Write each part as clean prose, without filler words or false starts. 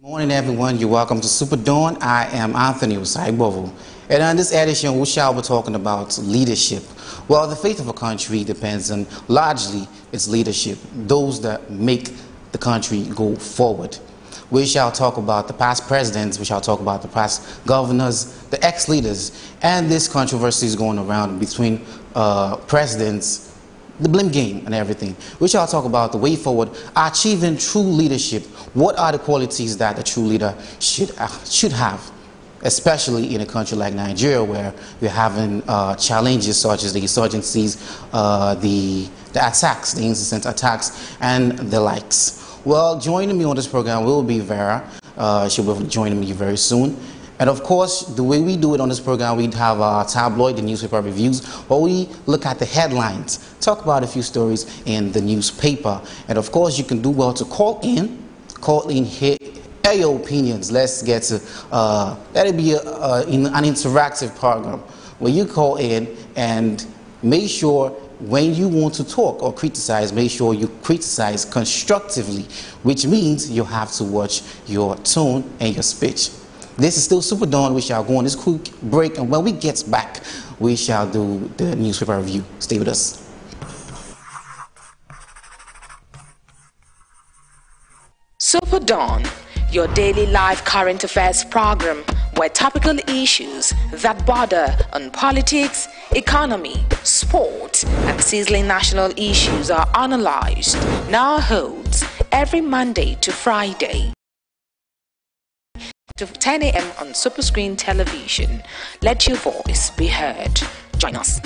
Good morning, everyone. You're welcome to SuperDawn. I am Anthony Usaibovo. And on this edition, we shall be talking about leadership. Well, the fate of a country depends on largely its leadership, those that make the country go forward. We shall talk about the past presidents, we shall talk about the past governors, the ex-leaders, and this controversy is going around between presidents, the blame game and everything. We shall talk about the way forward, achieving true leadership. What are the qualities that a true leader should have, especially in a country like Nigeria, where we're having challenges such as the insurgencies, the attacks, the incessant attacks, and the likes. Well, joining me on this program will be Vera. She'll be joining me very soon. And of course, the way we do it on this program, we have our tabloid, the newspaper reviews, where we look at the headlines, talk about a few stories in the newspaper. And of course, you can do well to call in, hear your opinions. Let's get to, let it be an interactive program where you call in and make sure when you want to talk or criticize, make sure you criticize constructively, which means you have to watch your tone and your speech. This is still SuperDawn. We shall go on this quick break, and when we get back, we shall do the newspaper review. Stay with us. SuperDawn, your daily live current affairs program where topical issues that border on politics, economy, sport, and sizzling national issues are analyzed, now holds every Monday to Friday to 10 a.m. on Superscreen Television. Let your voice be heard. Join us.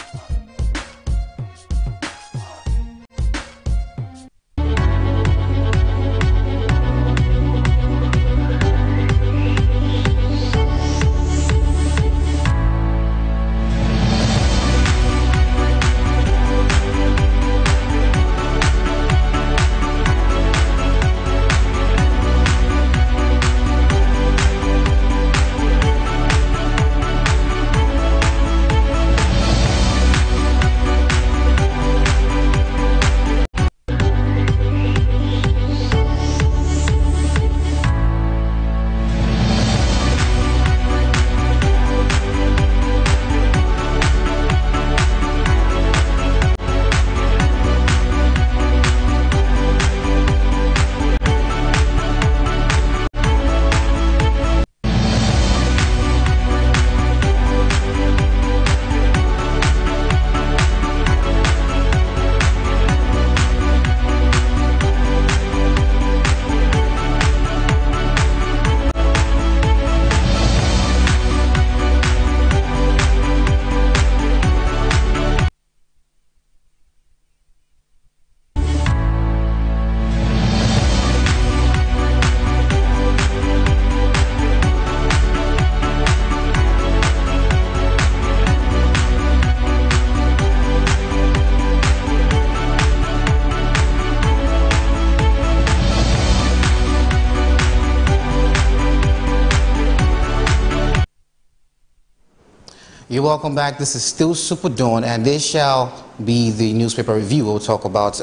You're welcome back. This is still SuperDawn, and this shall be the newspaper review. We'll talk about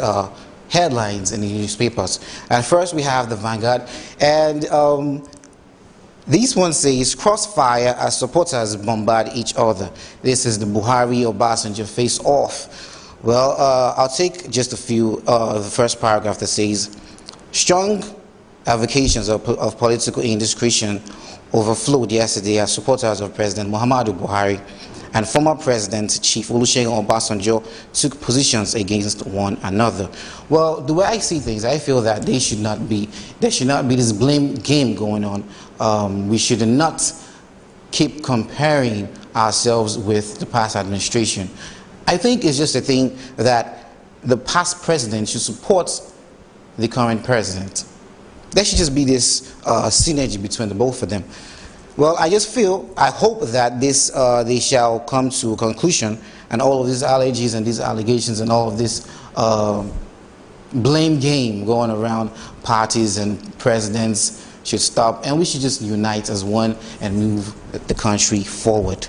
headlines in the newspapers. And first, we have the Vanguard, and this one says, "Crossfire as supporters bombard each other." This is the Buhari-Obasanjo face-off. Well, I'll take just a few. The first paragraph that says, "Strong avocations of political indiscretion overflowed yesterday as supporters of President Muhammadu Buhari and former President Chief Olusegun Obasanjo took positions against one another." Well, the way I see things, I feel that there should not be this blame game going on. We should not keep comparing ourselves with the past administration. I think it's just a thing that the past president should support the current president. There should just be this synergy between the both of them. Well, I hope that they shall come to a conclusion, and all of these allergies and these allegations and all of this blame game going around parties and presidents should stop, and we should just unite as one and move the country forward.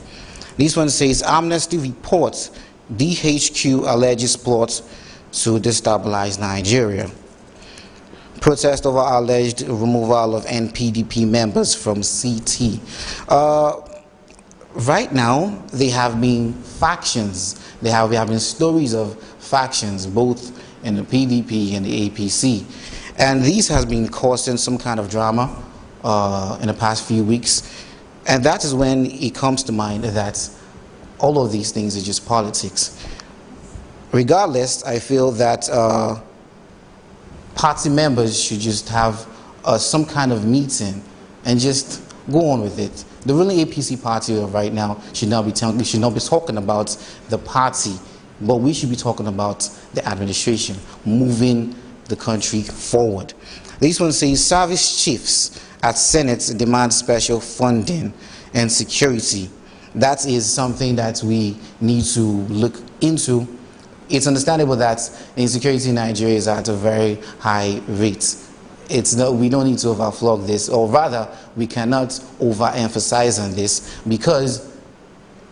This one says, "Amnesty reports DHQ alleges plot to destabilize Nigeria." protest over alleged removal of NPDP members from CT. Right now, there have been factions. There have been stories of factions, both in the PDP and the APC. And these has been causing some kind of drama in the past few weeks. And that is when it comes to mind that all of these things are just politics. Regardless, I feel that party members should just have some kind of meeting and just go on with it. The ruling APC party right now should not be talking about the party, but we should be talking about the administration, moving the country forward. This one says, service chiefs at Senate demand special funding and security. That is something that we need to look into. It's understandable that insecurity in Nigeria is at a very high rate. We don't need to overflog this, or rather, we cannot overemphasize on this, because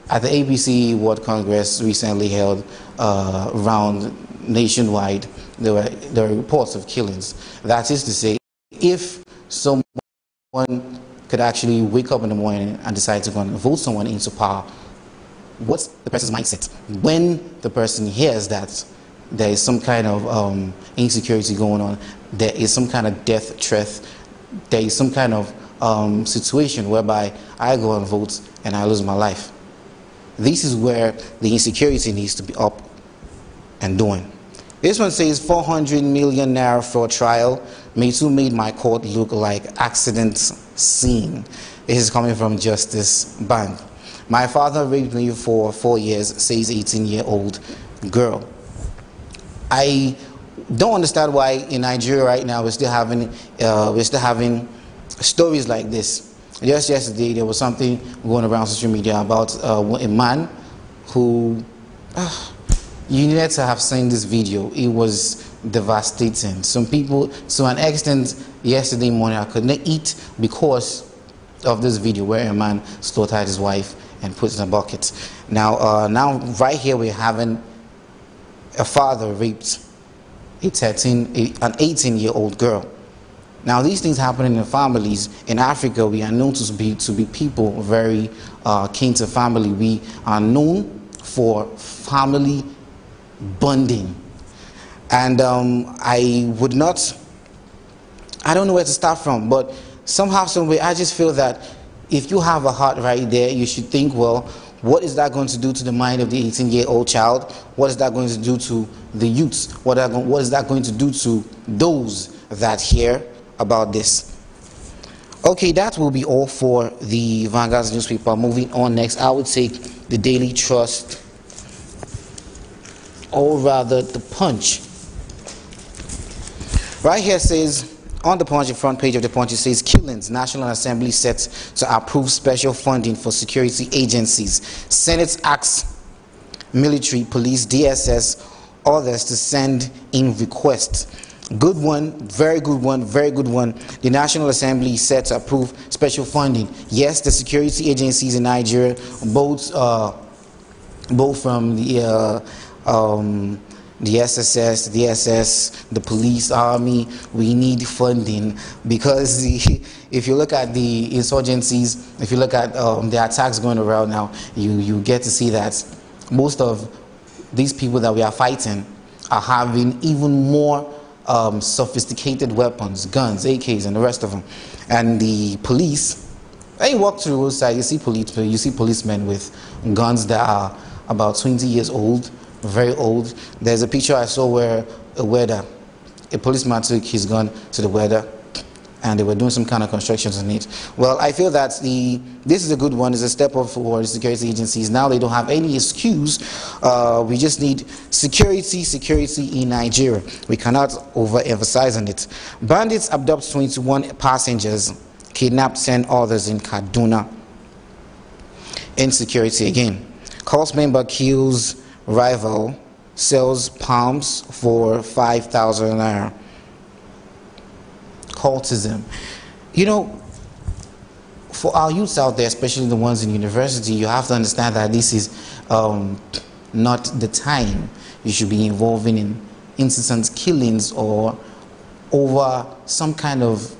at the APC World Congress recently held around nationwide, there were reports of killings. That is to say, if someone could actually wake up in the morning and decide to go and vote someone into power, what's the person's mindset? When the person hears that there is some kind of insecurity going on, there is some kind of death threat, there is some kind of situation whereby I go and vote and I lose my life. This is where the insecurity needs to be up and doing. This one says 400 million naira for trial. Metu made my court look like accident scene. This is coming from Justice Bank. My father raped me for 4 years, says 18-year-old girl. I don't understand why in Nigeria right now we're still having stories like this. Just yesterday there was something going around social media about a man who you needed to have seen this video. It was devastating. Some people, to an extent, yesterday morning I couldn't eat because of this video where a man slaughtered his wife and put in a bucket. Now, right here we're having a father raped an 18-year-old girl. Now, these things happen in the families. In Africa, we are known to be people very keen to family. We are known for family bonding. And I don't know where to start from, but somehow, some way, I just feel that if you have a heart right there, you should think, well, what is that going to do to the mind of the 18-year-old child? What is that going to do to the youths? What is that going to do to those that hear about this? Okay, that will be all for the Vanguard newspaper. Moving on next, I would take the Daily Trust, or rather the Punch. Right here says, on the Punch, the front page of the Punch, it says, killings, National Assembly set to approve special funding for security agencies. Senate asks military, police, DSS, others to send in requests. Good one, very good one, very good one. The National Assembly is set to approve special funding. Yes, the security agencies in Nigeria, both from the SSS, the DSS, the police, army, we need funding, because if you look at the insurgencies, if you look at the attacks going around now, you get to see that most of these people that we are fighting are having even more sophisticated weapons, guns, AKs, and the rest of them. And the police, when you walk through the roadside, you see policemen with guns that are about 20 years old, very old. There's a picture I saw where a policeman took his gun to the weather and they were doing some kind of constructions on it. Well, I feel that this is a good one. It's a step up for the security agencies. Now they don't have any excuse. We just need security in Nigeria. We cannot overemphasize on it. Bandits abduct 21 passengers, kidnap 10 others in Kaduna. Insecurity again. Cult member kills rival, sells palms for 5,000 naira. Cultism. You know, for our youths out there, especially the ones in university, you have to understand that this is not the time you should be involving in incessant killings or over some kind of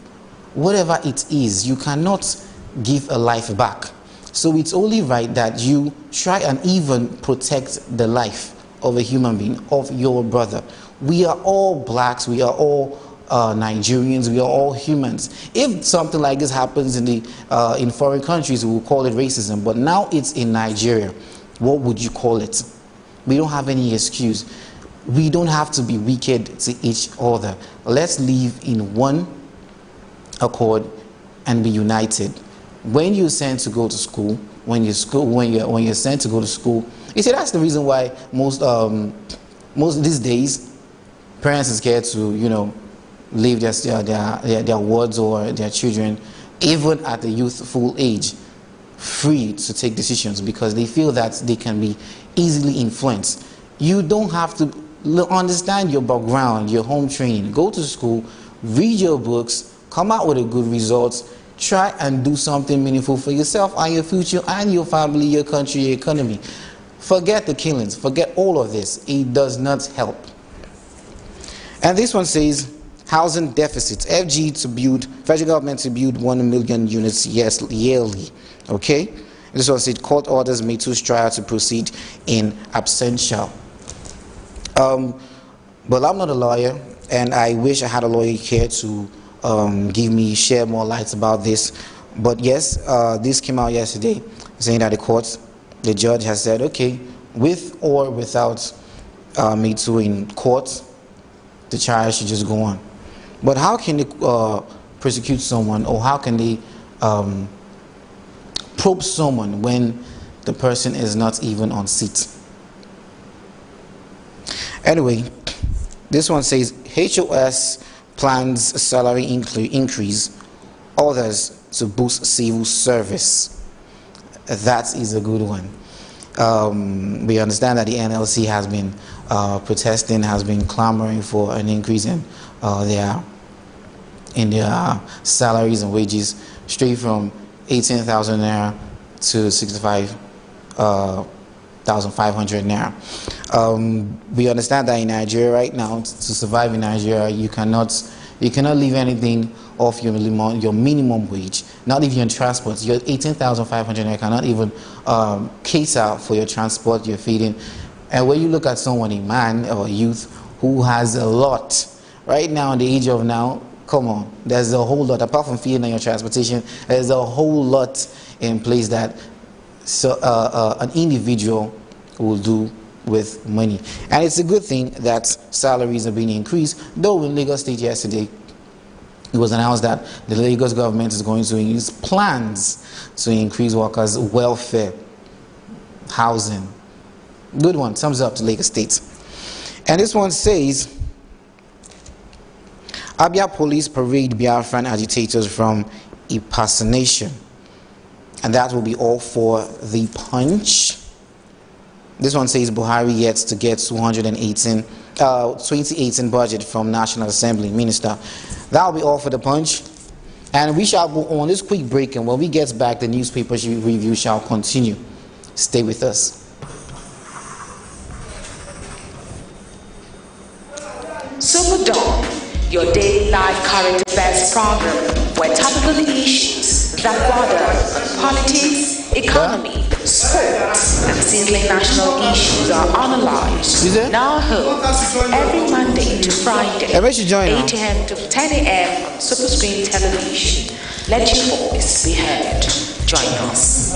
whatever it is. You cannot give a life back. So it's only right that you try and even protect the life of a human being, of your brother. We are all blacks, we are all Nigerians, we are all humans. If something like this happens in foreign countries, we will call it racism. But now it's in Nigeria. What would you call it? We don't have any excuse. We don't have to be wicked to each other. Let's live in one accord and be united. When you're sent to go to school, when you're sent to go to school, you see, that's the reason why most these days parents are scared to, you know, leave their wards or their children, even at the youthful age, free to take decisions, because they feel that they can be easily influenced. You don't have to understand your background, your home training. Go to school, read your books, come out with a good result, try and do something meaningful for yourself and your future and your family, your country, your economy. Forget the killings, forget all of this. It does not help. And this one says, housing deficits, federal government to build 1 million units yearly. Okay? This one said, court orders may too trial to proceed in absentia. But I'm not a lawyer, and I wish I had a lawyer here to share more lights about this. But yes, this came out yesterday, saying that the judge has said, okay, with or without me too in court, the trial should just go on. But how can they prosecute someone, or how can they probe someone when the person is not even on seat? Anyway, this one says, HOS plans salary increase, others to boost civil service. That is a good one. We understand that the NLC has been protesting, has been clamoring for an increase in their salaries and wages, straight from 18,000 naira to 65,500 naira. We understand that in Nigeria right now, to survive in Nigeria, you cannot leave anything off your minimum wage. Not even your transport. Your 18,500 naira cannot even cater for your transport, your feeding. And when you look at someone, a man or a youth who has a lot, right now, in the age of now, come on, there's a whole lot, apart from feeding and your transportation, there's a whole lot in place that an individual will do with money. And it's a good thing that salaries are being increased, though in Lagos State yesterday, it was announced that the Lagos government is going to use plans to increase workers' welfare, housing. Good one, thumbs up to Lagos State. And this one says, Abia police parade Biafran agitators from impersonation. And that will be all for the Punch. This one says Buhari yet to get 2018 budget from National Assembly Minister. That will be all for the Punch. And we shall go on this quick break, and when we get back, the newspapers review shall continue. Stay with us. SuperDawn, your daily live current affairs program, where topical issues that border on politics, economy, sports, and sizzling national issues are analyzed. Now heard every Monday to Friday, 8 a.m. to 10 a.m. on Super Screen Television. Let your voice be heard. Join us.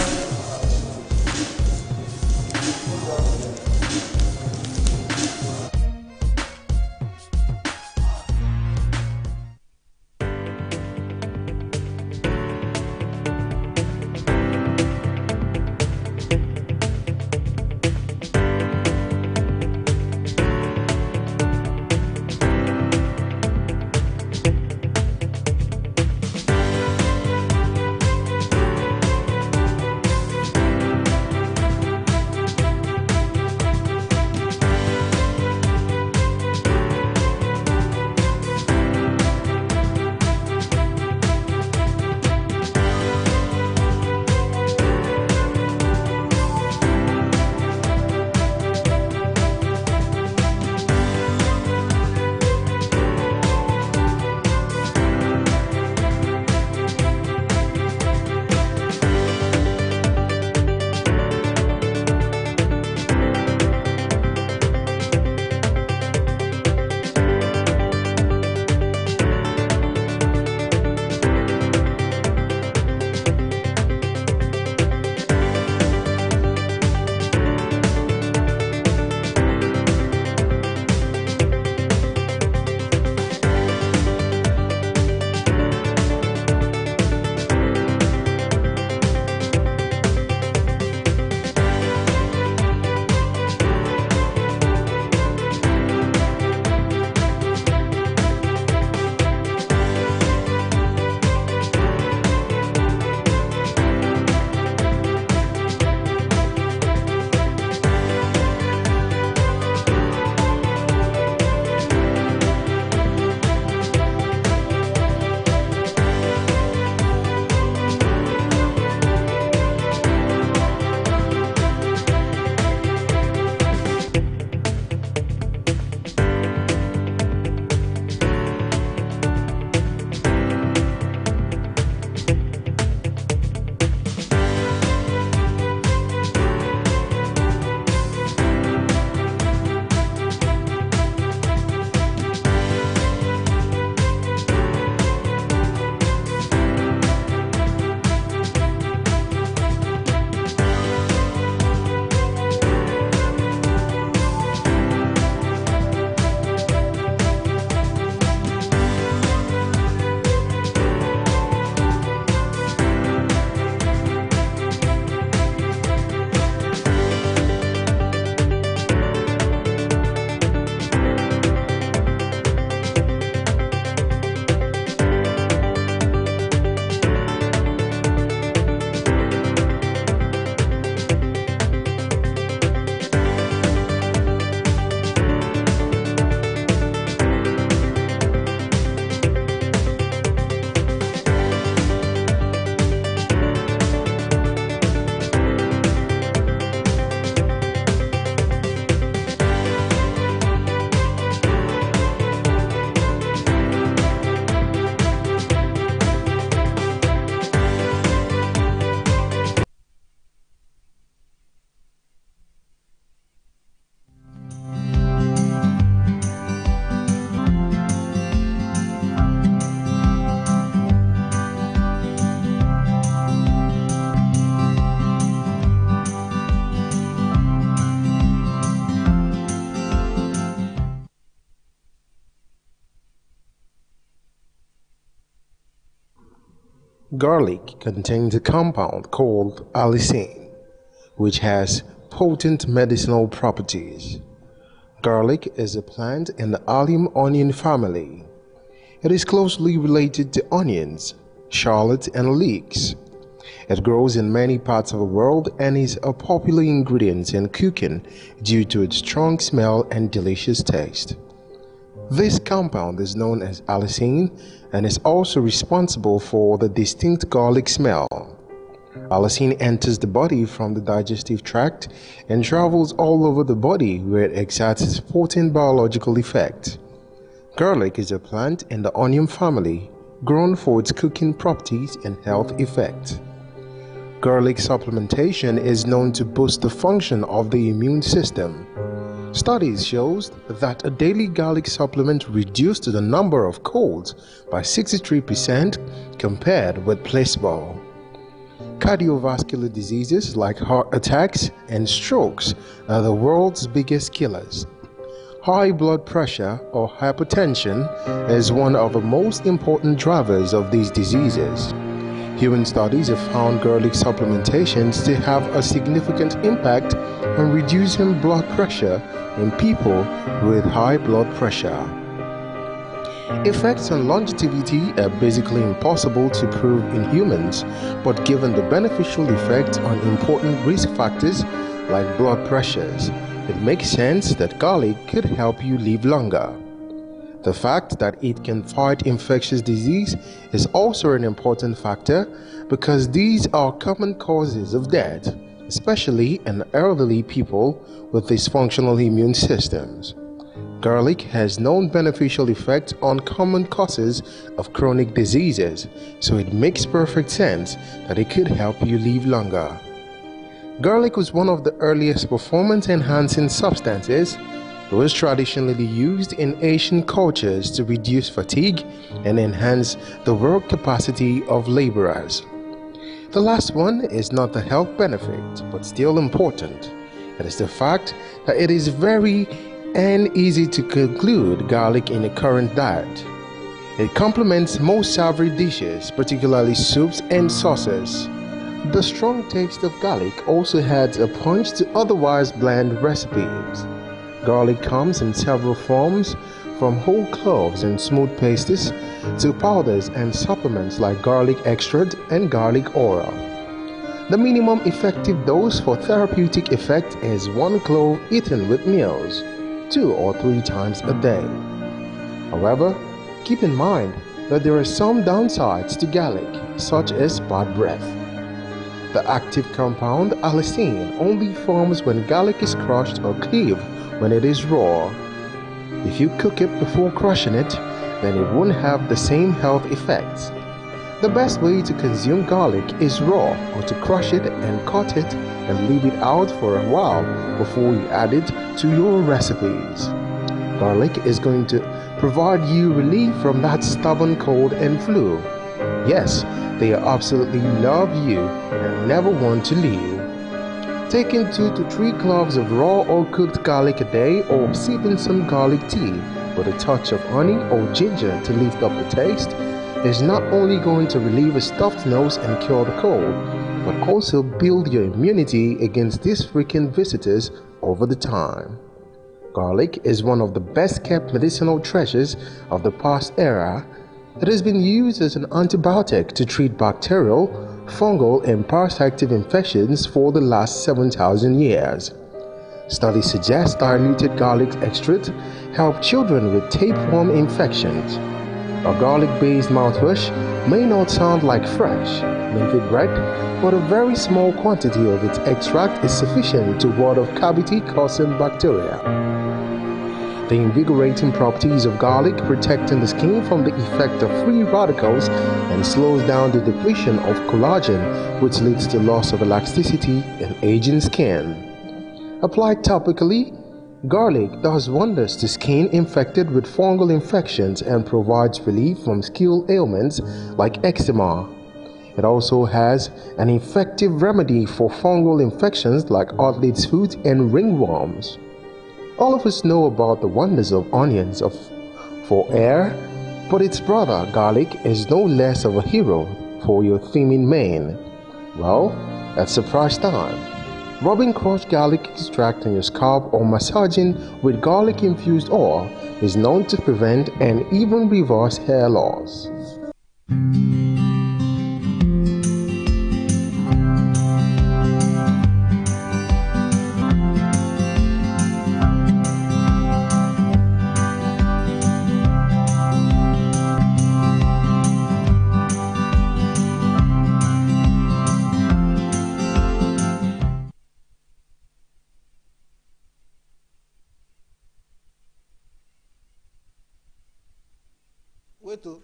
Garlic contains a compound called allicin, which has potent medicinal properties. Garlic is a plant in the allium onion family. It is closely related to onions, shallots, and leeks. It grows in many parts of the world and is a popular ingredient in cooking due to its strong smell and delicious taste. This compound is known as allicin and is also responsible for the distinct garlic smell. Allicin enters the body from the digestive tract and travels all over the body where it exerts its potent biological effect. Garlic is a plant in the onion family, grown for its cooking properties and health effect. Garlic supplementation is known to boost the function of the immune system. Studies show that a daily garlic supplement reduced the number of colds by 63% compared with placebo. Cardiovascular diseases like heart attacks and strokes are the world's biggest killers. High blood pressure or hypertension is one of the most important drivers of these diseases. Human studies have found garlic supplementations to have a significant impact on reducing blood pressure in people with high blood pressure. Effects on longevity are basically impossible to prove in humans, but given the beneficial effect on important risk factors like blood pressures, it makes sense that garlic could help you live longer. The fact that it can fight infectious disease is also an important factor because these are common causes of death, especially in elderly people with dysfunctional immune systems. Garlic has known beneficial effects on common causes of chronic diseases, so it makes perfect sense that it could help you live longer. Garlic was one of the earliest performance-enhancing substances. It was traditionally used in Asian cultures to reduce fatigue and enhance the work capacity of laborers. The last one is not the health benefit, but still important. It is the fact that it is very and easy to include garlic in a current diet. It complements most savory dishes, particularly soups and sauces. The strong taste of garlic also adds a punch to otherwise bland recipes. Garlic comes in several forms, from whole cloves and smooth pastes to powders and supplements like garlic extract and garlic oil. The minimum effective dose for therapeutic effect is 1 clove eaten with meals, 2 or 3 times a day. However, keep in mind that there are some downsides to garlic, such as bad breath. The active compound allicin only forms when garlic is crushed or cleaved when it is raw. If you cook it before crushing it, then it won't have the same health effects. The best way to consume garlic is raw, or to crush it and cut it and leave it out for a while before you add it to your recipes. Garlic is going to provide you relief from that stubborn cold and flu. Yes, they absolutely love you and never want to leave. Taking 2 to 3 cloves of raw or cooked garlic a day, or sipping some garlic tea with a touch of honey or ginger to lift up the taste, is not only going to relieve a stuffed nose and cure the cold, but also build your immunity against these frequent visitors over the time. Garlic is one of the best kept medicinal treasures of the past era. It has been used as an antibiotic to treat bacterial, fungal, and parasitic infections for the last 7,000 years. Studies suggest diluted garlic extract help children with tapeworm infections. A garlic-based mouthwash may not sound like fresh, minted bread, but a very small quantity of its extract is sufficient to ward off cavity-causing bacteria. The invigorating properties of garlic, protecting the skin from the effect of free radicals, and slows down the depletion of collagen, which leads to loss of elasticity and aging skin. Applied topically, garlic does wonders to skin infected with fungal infections and provides relief from skin ailments like eczema. It also has an effective remedy for fungal infections like athlete's foot and ringworms. All of us know about the wonders of onions for air, but its brother garlic is no less of a hero for your theme in Maine? Well, at surprise time. Rubbing crushed garlic extract on your scalp or massaging with garlic-infused oil is known to prevent and even reverse hair loss. Wait to.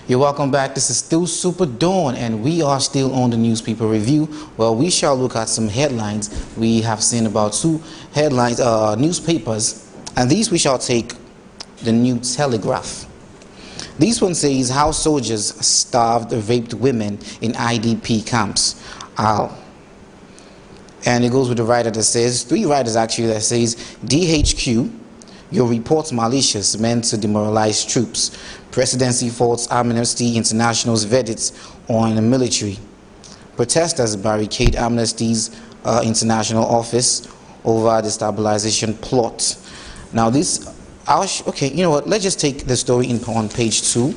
You're welcome back. This is still Super Dawn, and we are still on the newspaper review. Well, we shall look at some headlines. We have seen about two headlines, newspapers, and these we shall take the New Telegraph. This one says how soldiers starved raped women in IDP camps. And it goes with the writer that says, three writers actually, that says, DHQ, your report's malicious, meant to demoralize troops. Presidency faults Amnesty International's verdict on the military. Protesters barricade Amnesty's International office over the stabilization plot. Now this, okay, you know what, let's just take the story on page 2.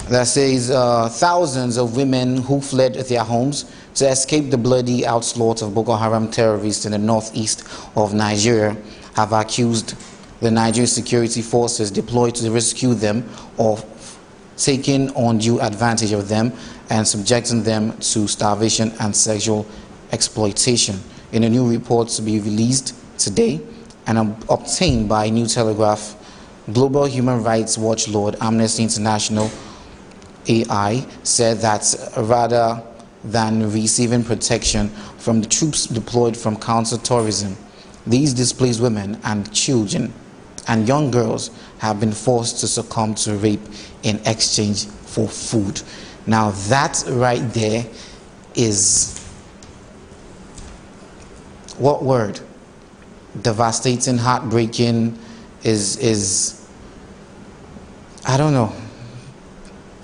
That says, thousands of women who fled their homes to escape the bloody onslaught of Boko Haram terrorists in the northeast of Nigeria have accused the Nigerian security forces deployed to rescue them of taking undue advantage of them and subjecting them to starvation and sexual exploitation. In a new report to be released today and obtained by New Telegraph, Global Human Rights Watch Lord Amnesty International AI said that rather than receiving protection from the troops deployed from counter-tourism, these displaced women and children and young girls have been forced to succumb to rape in exchange for food. Now that right there is, what word? Devastating, heartbreaking, is I don't know.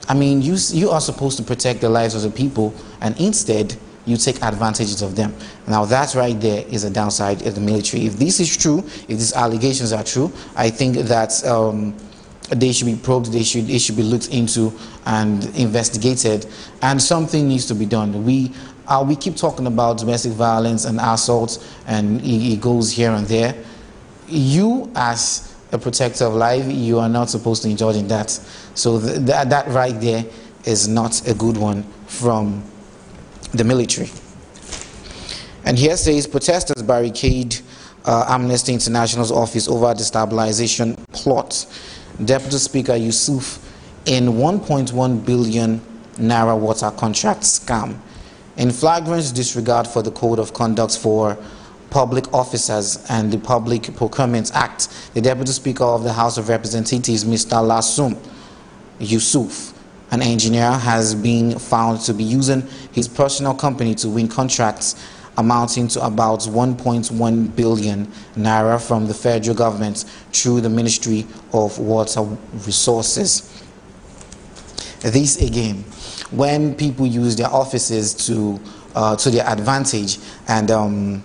I mean, you are supposed to protect the lives of the people, and instead you take advantages of them. Now that right there is a downside of the military. If this is true, if these allegations are true, I think that they should be probed, it should be looked into and investigated, and something needs to be done. We keep talking about domestic violence and assaults, and it goes here and there. You, as a protector of life, you are not supposed to indulge in that. So that right there is not a good one from the military. And here says protesters barricade Amnesty International's office over the stabilization plot. Deputy Speaker Yusuf in 1.1 billion naira water contract scam. In flagrant disregard for the code of conduct for public officers and the Public Procurement Act, the Deputy Speaker of the House of Representatives, Mr. Lasum Yusuf, an engineer, has been found to be using his personal company to win contracts amounting to about 1.1 billion naira from the federal government through the Ministry of Water Resources. This again, when people use their offices to their advantage, and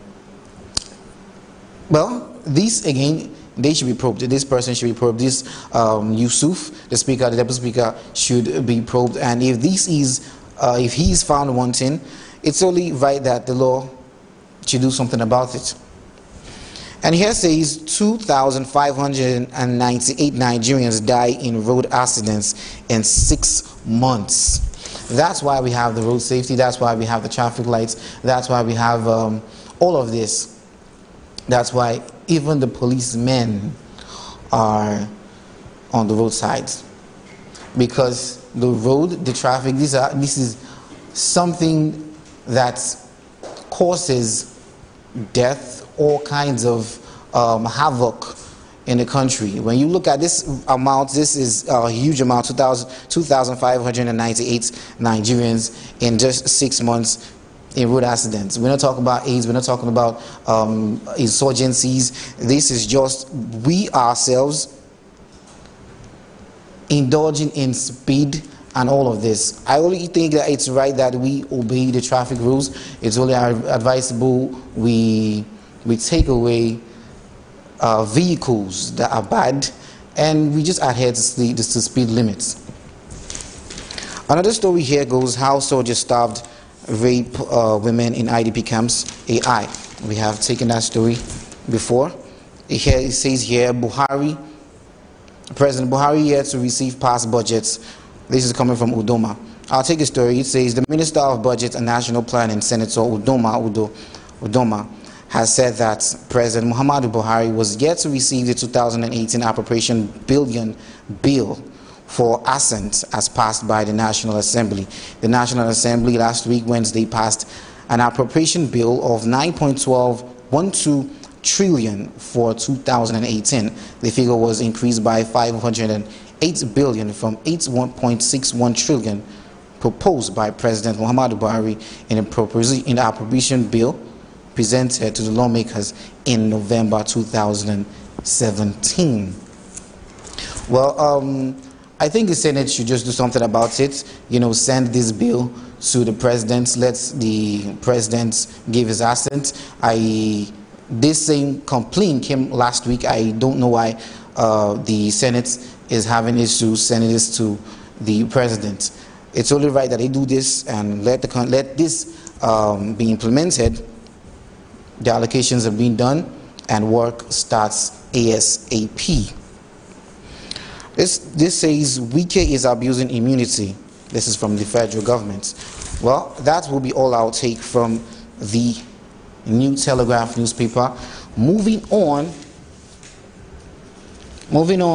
well, this again, they should be probed. This person should be probed. This Yusuf, the speaker, the deputy speaker, should be probed. And if this is, if he is found wanting, it's only right that the law should do something about it. And here says 2,598 Nigerians die in road accidents in 6 months. That's why we have the road safety. That's why we have the traffic lights. That's why we have all of this. That's why even the policemen are on the roadside, because the road, the traffic, this is something that causes death, all kinds of havoc in the country. When you look at this amount, this is a huge amount, 2,598 Nigerians in just 6 months in road accidents. We're not talking about AIDS, we're not talking about insurgencies. This is just we ourselves indulging in speed and all of this. I only think that it's right that we obey the traffic rules. It's only advisable we take away vehicles that are bad, and we just adhere to the speed limits. Another story here goes how soldiers starved rape women in IDP camps. AI. We have taken that story before. Here it says here, President Buhari yet to receive past budgets. This is coming from Udoma. I'll take a story. It says the Minister of Budget and National Planning, Senator Udoma, has said that President Muhammadu Buhari was yet to receive the 2018 appropriation bill for assent as passed by the National Assembly. The National Assembly last week, Wednesday, passed an appropriation bill of 9.1212 trillion for 2018. The figure was increased by 508 billion from 81.61 trillion proposed by President Muhammadu Buhari in the appropriation bill presented to the lawmakers in November 2017. Well, I think the Senate should just do something about it. You know, send this bill to the president. Let the president give his assent. This same complaint came last week. I don't know why the Senate is having issues sending this to the president. It's only right that they do this and let this be implemented. The allocations have been done and work starts ASAP. This says Wike is abusing immunity. This is from the federal government. Well, that will be all I'll take from the New Telegraph newspaper. Moving on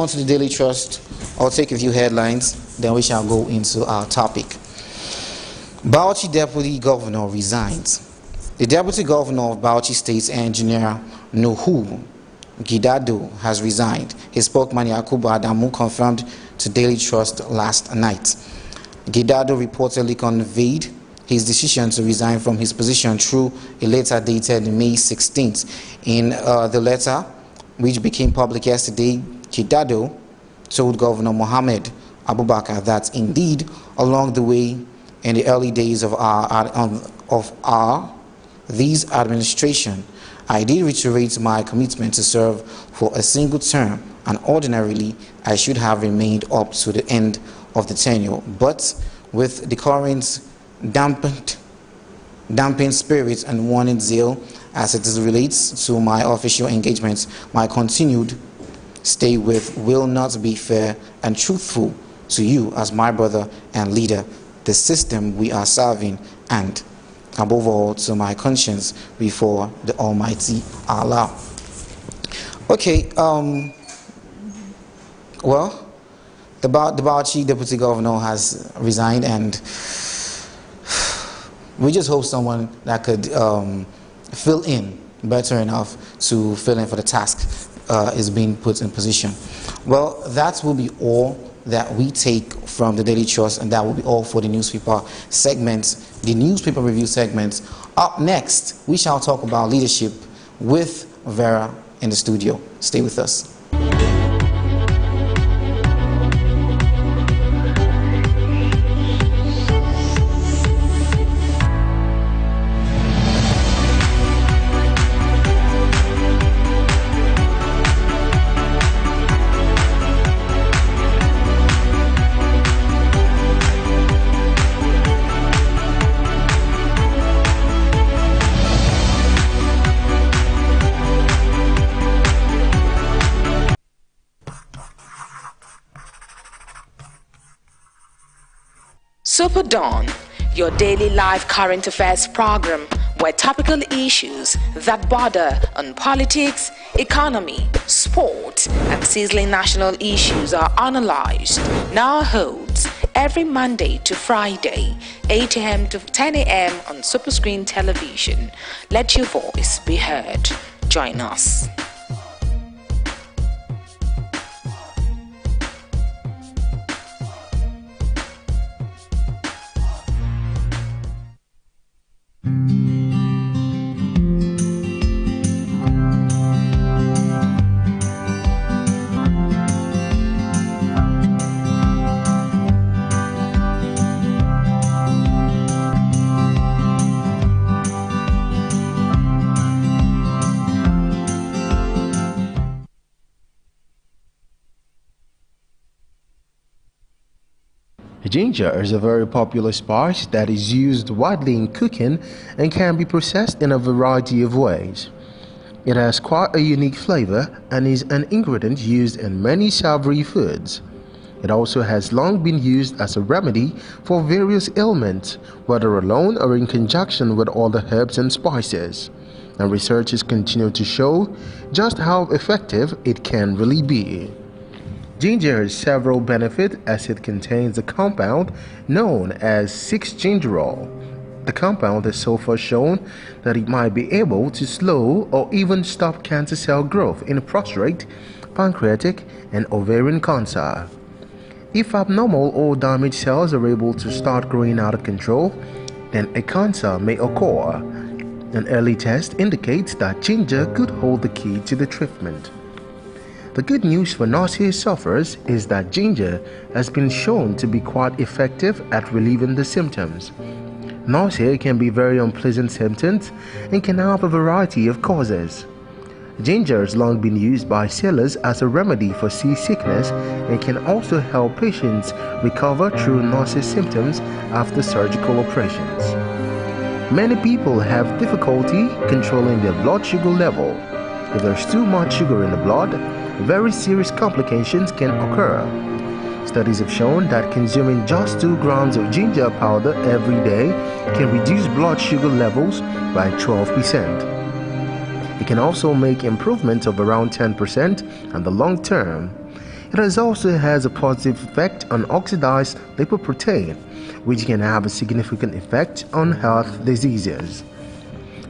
to the Daily Trust, I'll take a few headlines, then we shall go into our topic. Bauchi Deputy Governor resigns. The Deputy Governor of Bauchi State, Engineer Nuhu Gidado, has resigned. His spokesman Yakubu Adamu confirmed to Daily Trust last night. Gidado reportedly conveyed his decision to resign from his position through a letter dated May 16th. In the letter, which became public yesterday, Gidado told Governor Mohammed Abubakar that indeed, along the way, in the early days of this administration, I did reiterate my commitment to serve for a single term, and ordinarily I should have remained up to the end of the tenure. But with the current dampened spirit and waning zeal as it relates to my official engagements, my continued stay will not be fair and truthful to you as my brother and leader, the system we are serving, and above all to my conscience before the Almighty Allah. Okay, well, the Bauchi Deputy Governor has resigned, and we just hope someone that could fill in better enough to fill in for the task is being put in position. Well, that will be all that we take from the Daily Trust, and that will be all for the newspaper segments, the newspaper review segments. Up next, we shall talk about leadership with Vera in the studio. Stay with us. SuperDawn, your daily live current affairs program where topical issues that border on politics, economy, sport, and sizzling national issues are analyzed, now holds every Monday to Friday, 8 a.m. to 10 a.m. on Superscreen television. Let your voice be heard. Join us. Ginger is a very popular spice that is used widely in cooking and can be processed in a variety of ways. It has quite a unique flavor and is an ingredient used in many savory foods. It also has long been used as a remedy for various ailments, whether alone or in conjunction with other herbs and spices. And researchers continue to show just how effective it can really be. Ginger has several benefits as it contains a compound known as 6-gingerol. The compound has so far shown that it might be able to slow or even stop cancer cell growth in prostate, pancreatic, and ovarian cancer. If abnormal or damaged cells are able to start growing out of control, then a cancer may occur. An early test indicates that ginger could hold the key to the treatment. The good news for nausea sufferers is that ginger has been shown to be quite effective at relieving the symptoms. Nausea can be very unpleasant symptoms and can have a variety of causes. Ginger has long been used by sailors as a remedy for seasickness and can also help patients recover through nausea symptoms after surgical operations. Many people have difficulty controlling their blood sugar level. If there's too much sugar in the blood, very serious complications can occur. Studies have shown that consuming just 2 grams of ginger powder every day can reduce blood sugar levels by 12%. It can also make improvements of around 10% in the long term. It also has a positive effect on oxidized lipoprotein, which can have a significant effect on heart diseases.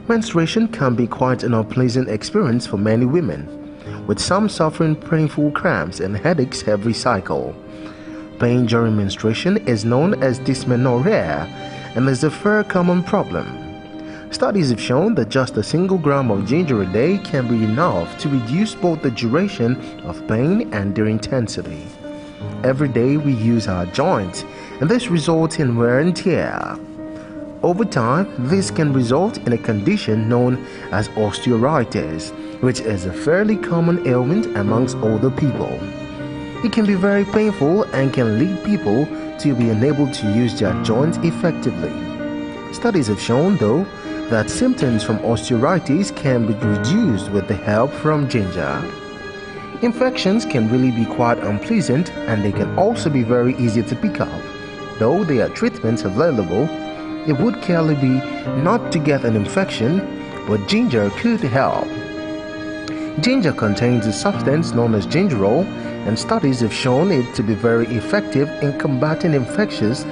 Menstruation can be quite an unpleasant experience for many women, with some suffering painful cramps and headaches every cycle. Pain during menstruation is known as dysmenorrhea and is a very common problem. Studies have shown that just a single gram of ginger a day can be enough to reduce both the duration of pain and their intensity. Every day we use our joints, and this results in wear and tear. Over time, this can result in a condition known as osteoarthritis, which is a fairly common ailment amongst older people. It can be very painful and can lead people to be unable to use their joints effectively. Studies have shown, though, that symptoms from osteoarthritis can be reduced with the help from ginger. Infections can really be quite unpleasant, and they can also be very easy to pick up. Though there are treatments available, it would clearly be not to get an infection, but ginger could help. Ginger contains a substance known as gingerol, and studies have shown it to be very effective in combating infections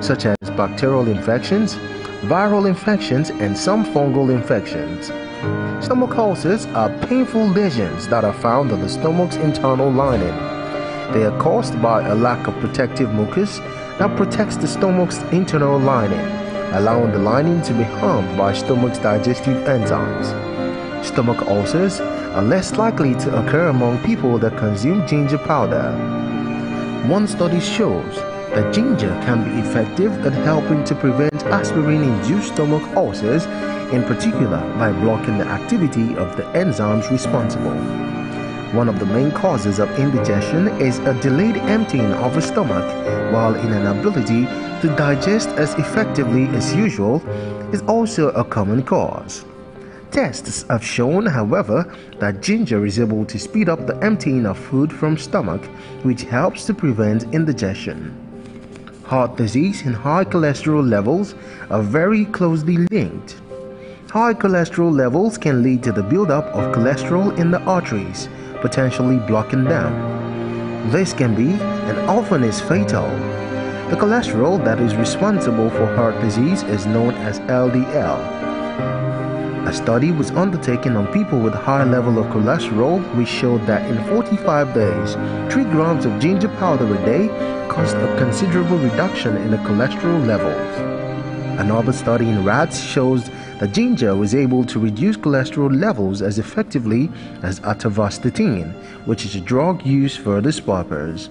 such as bacterial infections, viral infections, and some fungal infections. Stomach ulcers are painful lesions that are found on the stomach's internal lining. They are caused by a lack of protective mucus that protects the stomach's internal lining, allowing the lining to be harmed by stomach's digestive enzymes. Stomach ulcers are less likely to occur among people that consume ginger powder. One study shows that ginger can be effective at helping to prevent aspirin-induced stomach ulcers, in particular by blocking the activity of the enzymes responsible. One of the main causes of indigestion is a delayed emptying of the stomach, while an inability to digest as effectively as usual is also a common cause. Tests have shown, however, that ginger is able to speed up the emptying of food from stomach, which helps to prevent indigestion. Heart disease and high cholesterol levels are very closely linked. High cholesterol levels can lead to the buildup of cholesterol in the arteries, potentially blocking them. This can be and often is fatal. The cholesterol that is responsible for heart disease is known as LDL. A study was undertaken on people with high level of cholesterol, which showed that in 45 days, 3 grams of ginger powder a day caused a considerable reduction in the cholesterol levels. Another study in rats shows that ginger was able to reduce cholesterol levels as effectively as atorvastatin, which is a drug used for this purpose.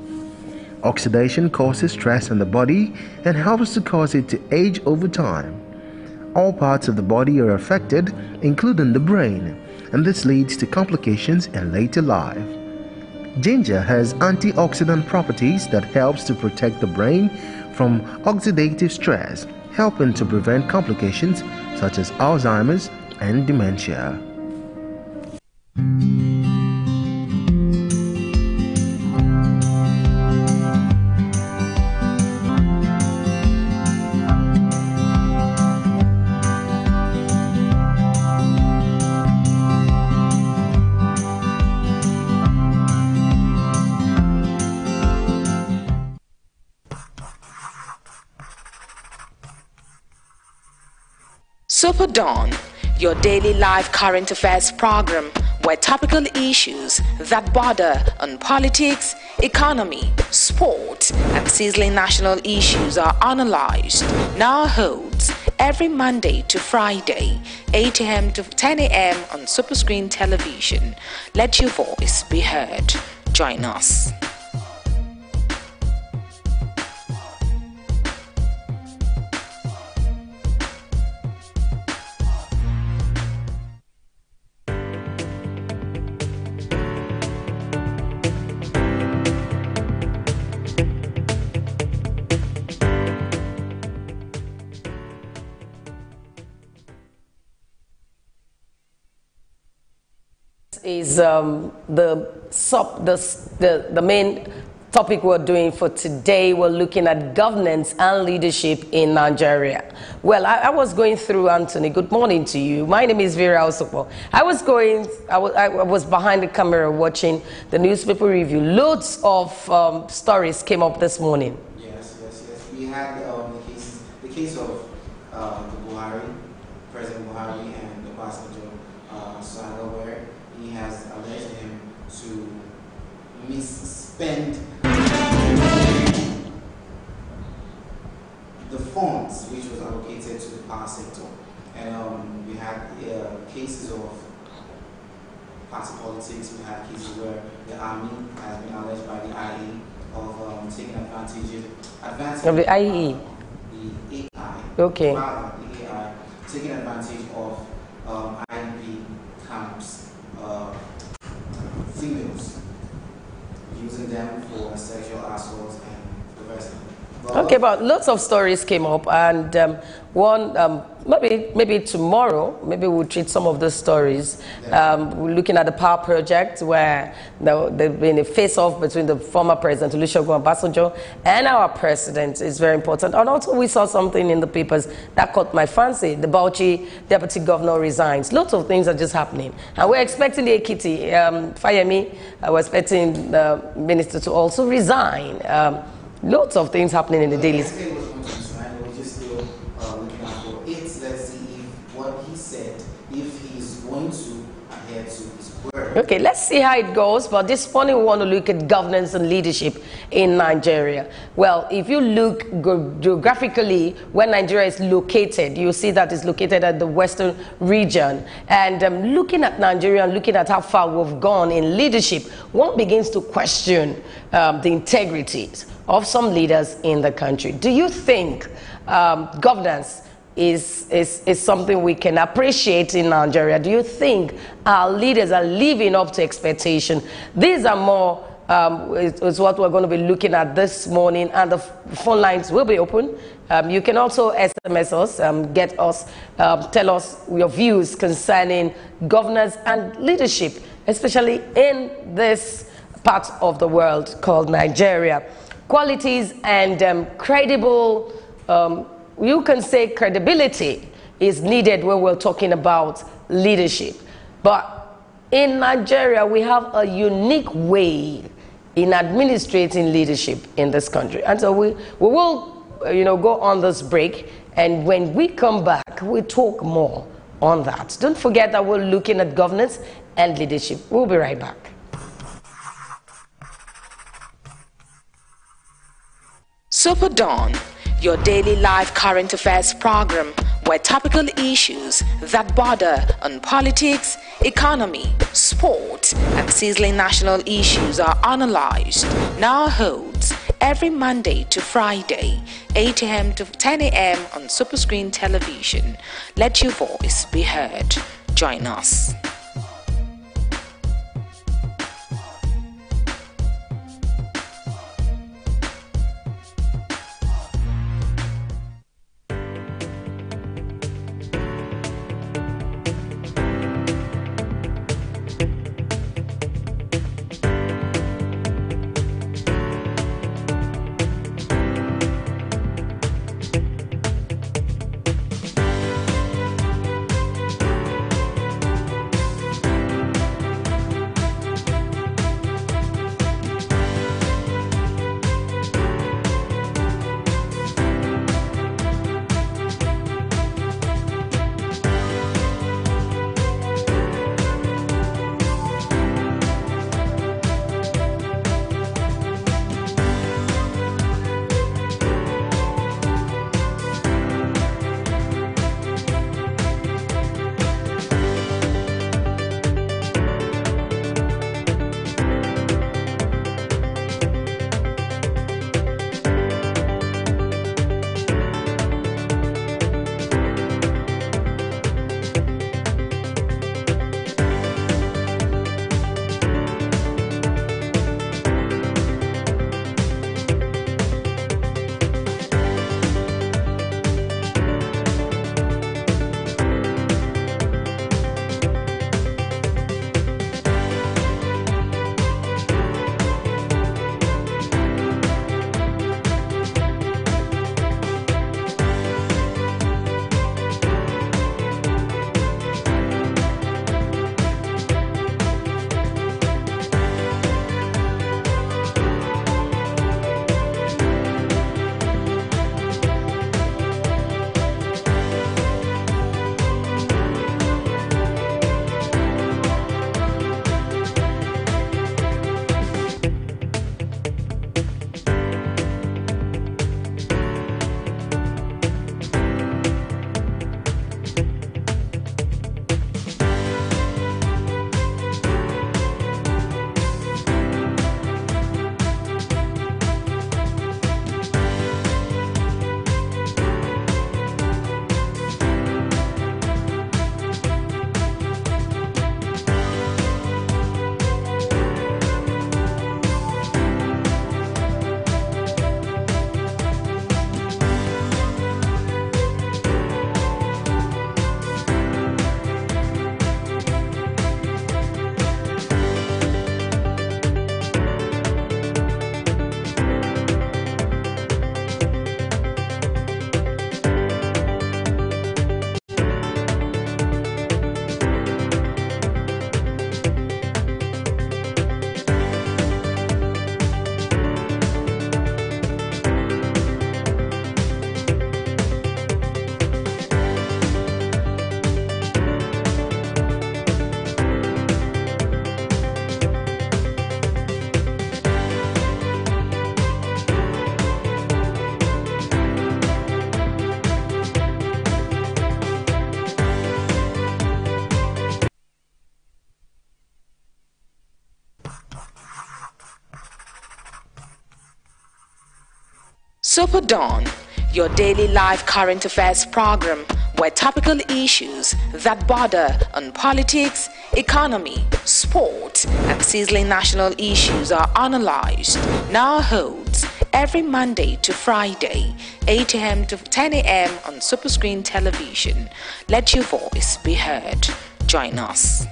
Oxidation causes stress in the body and helps to cause it to age over time. All parts of the body are affected, including the brain, and this leads to complications in later life. Ginger has antioxidant properties that helps to protect the brain from oxidative stress, helping to prevent complications such as Alzheimer's and dementia. SuperDawn, your daily live current affairs program where topical issues that border on politics, economy, sport, and sizzling national issues are analyzed, now holds every Monday to Friday, 8 a.m. to 10 a.m. on Superscreen television. Let your voice be heard. Join us. Is the main topic we're doing for today. We're looking at governance and leadership in Nigeria. Well, I was going through, Anthony, good morning to you. My name is Vera Osopo. I was behind the camera watching the newspaper review. Loads of stories came up this morning. Yes. We had the case of the Buhari, President Buhari, and the passenger Saga, where he has alleged him to misspend the funds which was allocated to the power sector. And we had cases of party politics. We had cases where the army has been alleged by the IE of taking advantage Of the IE? The AI. Okay. Rather, the AI taking advantage of IEP camps, females, using them for sexual assault and the rest of it. Okay, but lots of stories came up, and maybe tomorrow, maybe we'll treat some of those stories. We're looking at the power project where there's been a face-off between the former president, Olusegun Obasanjo, and our president. Is very important. And also we saw something in the papers that caught my fancy. The Bauchi deputy governor resigns. Lots of things are just happening. And we're expecting the Ekiti, Fayemi, we're expecting the minister to also resign. Lots of things happening in the daily. We're just still looking out for it. Let's see if what he said, if he's going to adhere to his word. Okay, let's see how it goes. But this morning we want to look at governance and leadership in Nigeria. Well, if you look geographically where Nigeria is located, you see that it's located at the western region. And looking at Nigeria and looking at how far we've gone in leadership, one begins to question the integrities of some leaders in the country. Do you think governance is something we can appreciate in Nigeria? Do you think our leaders are living up to expectation? These are more is what we're going to be looking at this morning, and the phone lines will be open. You can also SMS us, get us, tell us your views concerning governance and leadership, especially in this part of the world called Nigeria. Qualities and credible, you can say credibility is needed when we're talking about leadership. But in Nigeria, we have a unique way in administrating leadership in this country. And so we will, go on this break. And when we come back, we talk more on that. Don't forget that we're looking at governance and leadership. We'll be right back. SuperDawn, your daily live current affairs program where topical issues that border on politics, economy, sport, and sizzling national issues are analyzed, now holds every Monday to Friday, 8 a.m. to 10 a.m. on Superscreen television. Let your voice be heard. Join us. SuperDawn, your daily live current affairs program where topical issues that border on politics, economy, sport, and sizzling national issues are analyzed. Now holds every Monday to Friday, 8 a.m. to 10 a.m. on Superscreen television. Let your voice be heard. Join us.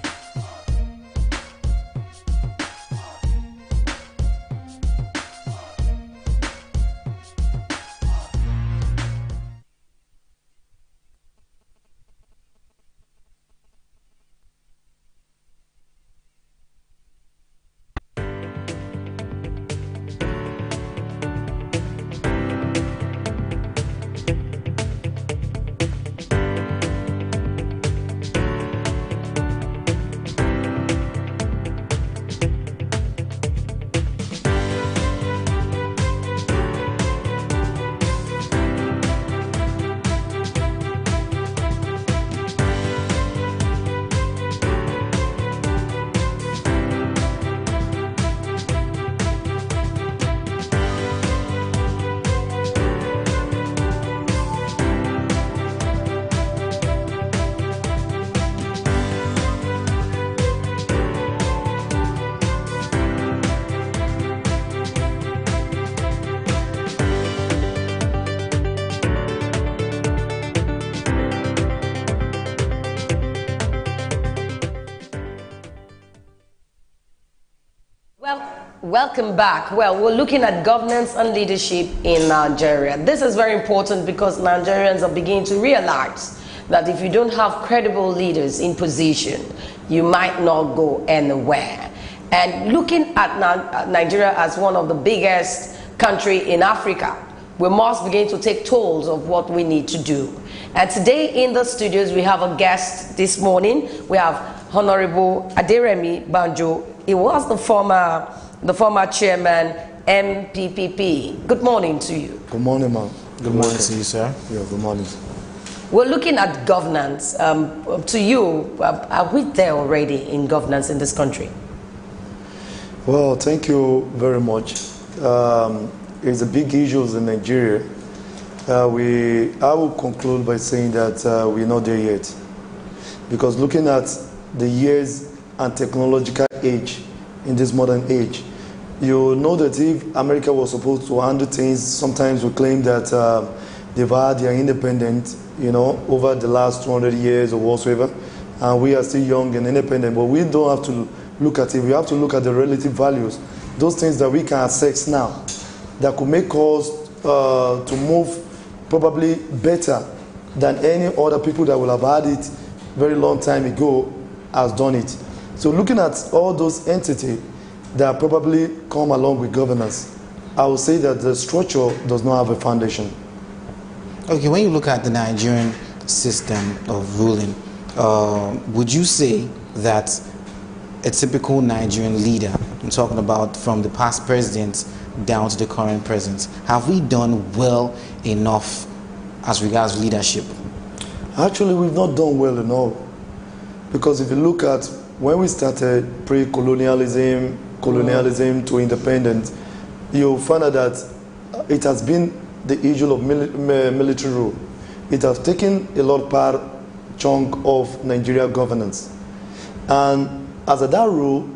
Welcome back. Well, we're looking at governance and leadership in Nigeria. This is very important because Nigerians are beginning to realize that if you don't have credible leaders in position, you might not go anywhere. And looking at Nigeria as one of the biggest countries in Africa, we must begin to take tolls of what we need to do. And today in the studios, we have a guest this morning. We have Honorable Aderemi Banjo. He was the former chairman, MPPP. Good morning to you. Good morning, ma'am. Good morning to you, sir. Yeah, good morning. We're looking at governance. To you, are we there already in governance in this country? Well, thank you very much. It's a big issue in Nigeria. I will conclude by saying that we're not there yet. Because looking at the years and technological age in this modern age, you know that if America was supposed to handle things, sometimes we claim that they've had their independence, over the last 200 years or whatsoever, and we are still young and independent, but we don't have to look at it. We have to look at the relative values, those things that we can access now, that could make us to move probably better than any other people that will have had it very long time ago has done it. So looking at all those entities that probably come along with governance, I would say that the structure does not have a foundation. Okay, when you look at the Nigerian system of ruling, would you say that a typical Nigerian leader, I'm talking about from the past presidents down to the current president, have we done well enough as regards leadership? Actually, we've not done well enough. Because if you look at when we started pre-colonialism, colonialism to independence, you'll find out that it has been the issue of military rule. It has taken a lot part chunk of Nigeria governance. And as a that rule,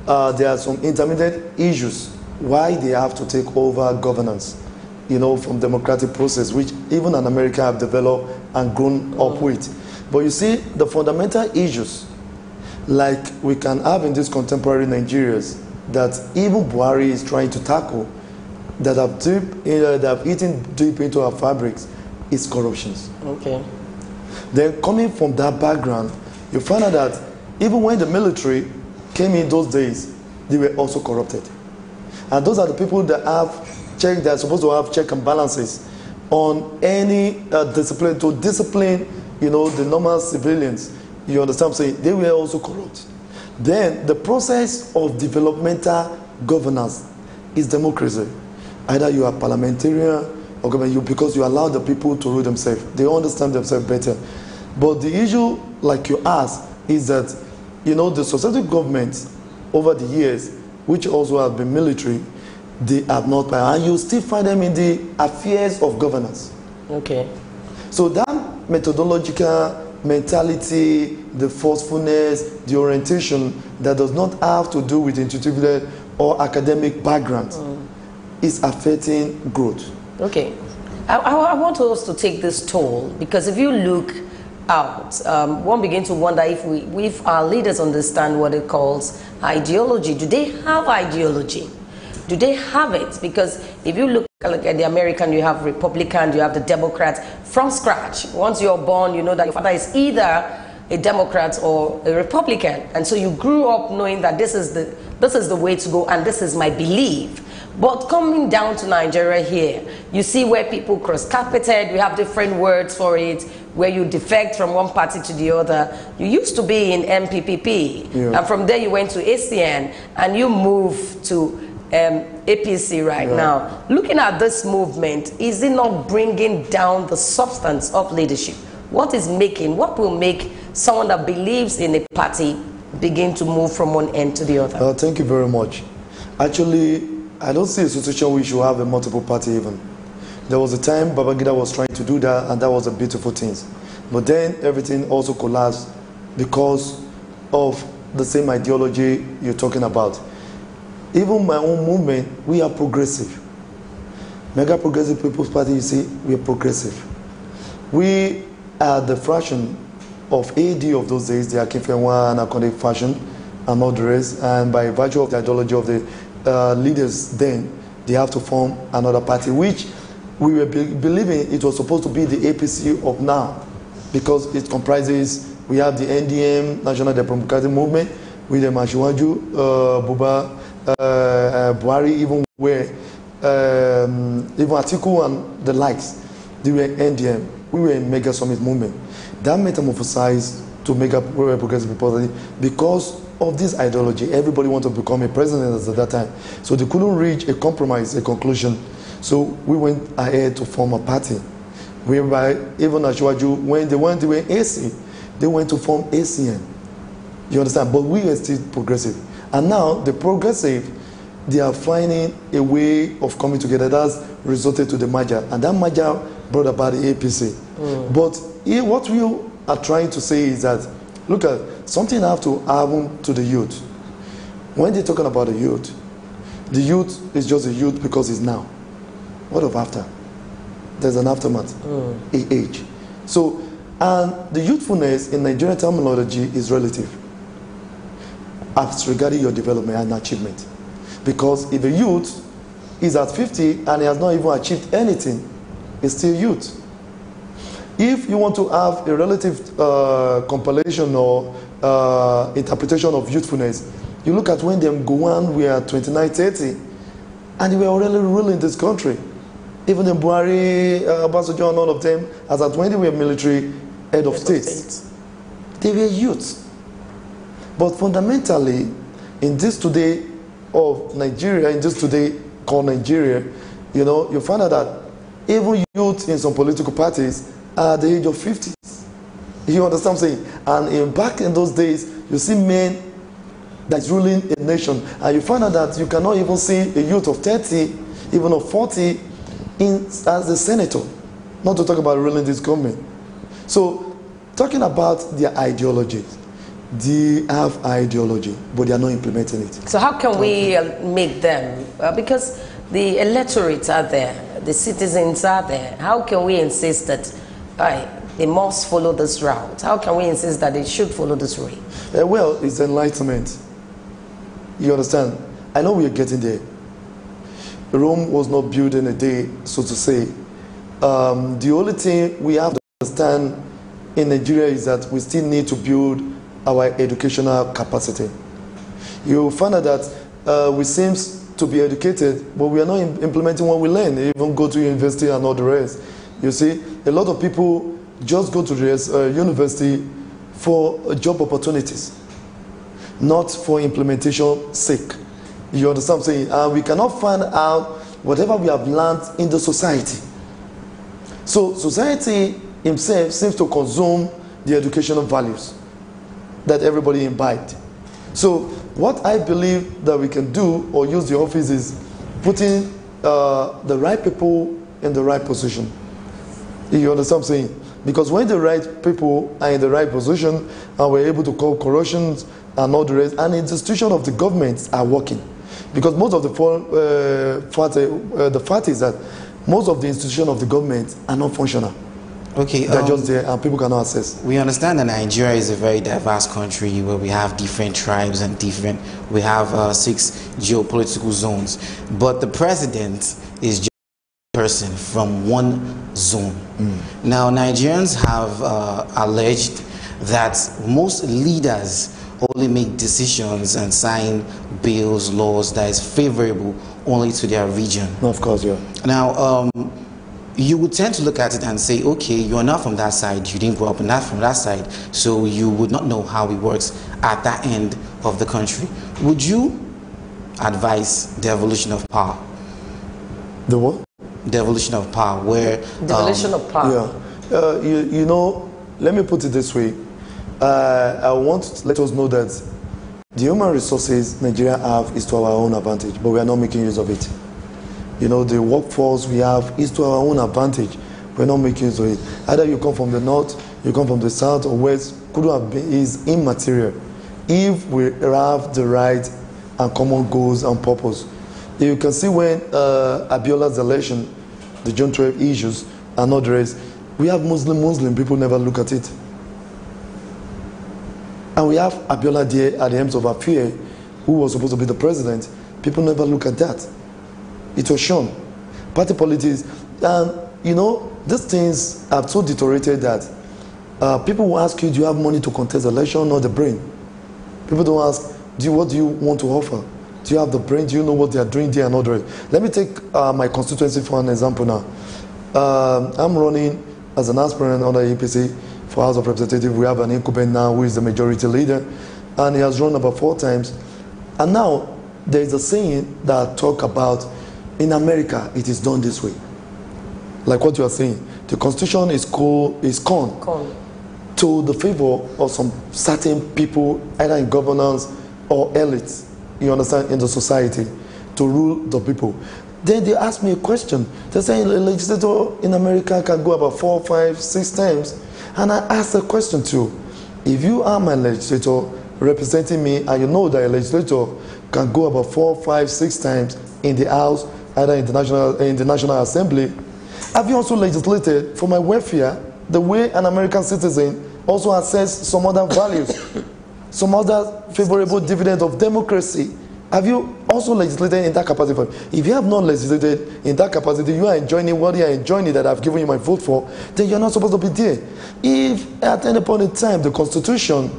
there are some intermediate issues why they have to take over governance, from democratic process, which even in America have developed and grown up with. But you see, the fundamental issues, like we can have in this contemporary Nigeria, that even Buhari is trying to tackle, that have eaten deep into our fabrics, is corruption. Okay. Then coming from that background, you find out that even when the military came in those days, they were also corrupted. And those are the people that are supposed to have check and balances on any discipline, to discipline, the normal civilians. You understand what I'm saying? They were also corrupt. Then the process of developmental governance is democracy. Either you are parliamentarian or government, because you allow the people to rule themselves. They understand themselves better. But the issue, like you asked, is that, the successive governments over the years, which also have been military, they have not, and you still find them in the affairs of governance. Okay. So that methodological mentality, the forcefulness, the orientation that does not have to do with intuitive or academic background is affecting growth. Okay. I want us to take this toll, because if you look out, one begins to wonder if our leaders understand what it calls ideology. Do they have ideology? Do they have it? Because if you look at the American, you have Republican, you have the Democrats from scratch. Once you're born, you know that your father is either a Democrat or a Republican, and so you grew up knowing that this is the way to go, and this is my belief. But coming down to Nigeria here, you see where people cross-carpeted, we have different words for it, where you defect from one party to the other. You used to be in MPPP, and from there you went to ACN, and you moved to APC right now. Looking at this movement, is it not bringing down the substance of leadership? What will make someone that believes in a party begin to move from one end to the other? Thank you very much. Actually, I don't see a situation where we should have a multiple party even. There was a time Babangida was trying to do that, and that was a beautiful thing. But then everything also collapsed because of the same ideology you're talking about. Even my own movement, we are progressive. Mega Progressive People's Party, you see, we are progressive. We are the fraction of AD of those days, the Akinfenwa and Akonde fashion and all the rest, and by virtue of the ideology of the leaders then, they have to form another party, which we were believing it was supposed to be the APC of now, because it comprises, we have the NDM, National Democratic Movement, with the Mashiwaju, Buba, Buhari, even where, even Atiku and the likes, they were NDM. We were in Mega Summit Movement. That metamorphosized to Mega Progressive Party because of this ideology. Everybody wanted to become a president at that time. So they couldn't reach a compromise, a conclusion. So we went ahead to form a party. Whereby even Ashwaju, when they were AC, they went to form ACN. You understand? But we were still progressive. And now the progressive, they are finding a way of coming together. That's resulted to the merger. And that merger brought about the APC. But what we are trying to say is that, look at, something have to happen to the youth. When they're talking about the youth is just a youth because it's now. What of after? There's an aftermath, age. So, and the youthfulness in Nigerian terminology is relative as regarding your development and achievement. Because if a youth is at 50 and he has not even achieved anything, he's still youth. If you want to have a relative compilation or interpretation of youthfulness, you look at when them Gowon were 29, 30, and they were already ruling this country. Even in Buhari, Obasanjo, and all of them, as at when they were military head of state, they were youth. But fundamentally, in this today of Nigeria, in this today called Nigeria, you know, you find out that even youth in some political parties are at the age of 50s. You understand what I'm saying? And back in those days, you see men that's ruling a nation, and you find out that you cannot even see a youth of 30, even of 40, as a senator, not to talk about ruling this government. So, talking about their ideologies, they have ideology, but they are not implementing it. So how can we make them? Because the electorates are there, the citizens are there. How can we insist that they must follow this route? How can we insist that they should follow this way? Well, it's enlightenment. You understand? I know we are getting there. Rome was not built in a day, so to say. The only thing we have to understand in Nigeria is that we still need to build our educational capacity. You find out that we seem to be educated, but we are not implementing what we learn. Even go to university and all the rest. You see, a lot of people just go to the university for job opportunities, not for implementation sake. You understand what I'm saying? And we cannot find out whatever we have learned in the society. So society himself seems to consume the educational values that everybody imbibed. So what I believe that we can do or use the office is putting the right people in the right position. You understand what I'm saying? Because when the right people are in the right position and we're able to call corruption and all the rest, and institutions of the government are working. Because most of the fact is that most of the institutions of the government are not functional. Okay, they're just there and people cannot access. We understand that Nigeria is a very diverse country where we have different tribes and we have 6 geopolitical zones. But the president is just a person from one zone. Now, Nigerians have alleged that most leaders only make decisions and sign bills, laws that is favorable only to their region. Of course, yeah. Now, you would tend to look at it and say, okay, you're not from that side, you didn't grow up from that side, so you would not know how it works at that end of the country. Would you advise the evolution of power? The what? The evolution of power, where... The evolution of power. Yeah. You know, let me put it this way. I want to let us know that the human resources Nigeria have is to our own advantage, but we are not making use of it. You know, the workforce we have is to our own advantage. We're not making use of it. Either you come from the north, you come from the south or west, could have been, is immaterial if we have the right and common goals and purpose. You can see when Abiola's election, the June 12 issues and all the rest, we have Muslim people never look at it. And we have Abiola there at the end of affair, who was supposed to be the president. People never look at that. It was shown. Party politics, and you know, these things have so deteriorated that people will ask you, do you have money to contest the election or the brain? People don't ask, what do you want to offer? Do you have the brain? Do you know what they are doing there and all the rest? Let me take my constituency for an example now. I'm running as an aspirant under APC for House of Representatives. We have an incumbent now who is the majority leader, and he has run about 4 times. And now there is a saying that talk about in America it is done this way. Like what you are saying, the constitution is con to the favor of some certain people, either in governance or elites, you understand, in the society, to rule the people. Then they ask me a question. They say a legislator in America can go about 4, 5, 6 times. And I ask the question too, if you are my legislator representing me and you know that a legislator can go about 4, 5, 6 times in the House, either in the National Assembly, have you also legislated for my welfare the way an American citizen also assess some other values, some other favorable dividend of democracy? Have you also legislated in that capacity? If you have not legislated in that capacity, you are enjoying what you are enjoying that I've given you my vote for, then you're not supposed to be there. If at any point in time the Constitution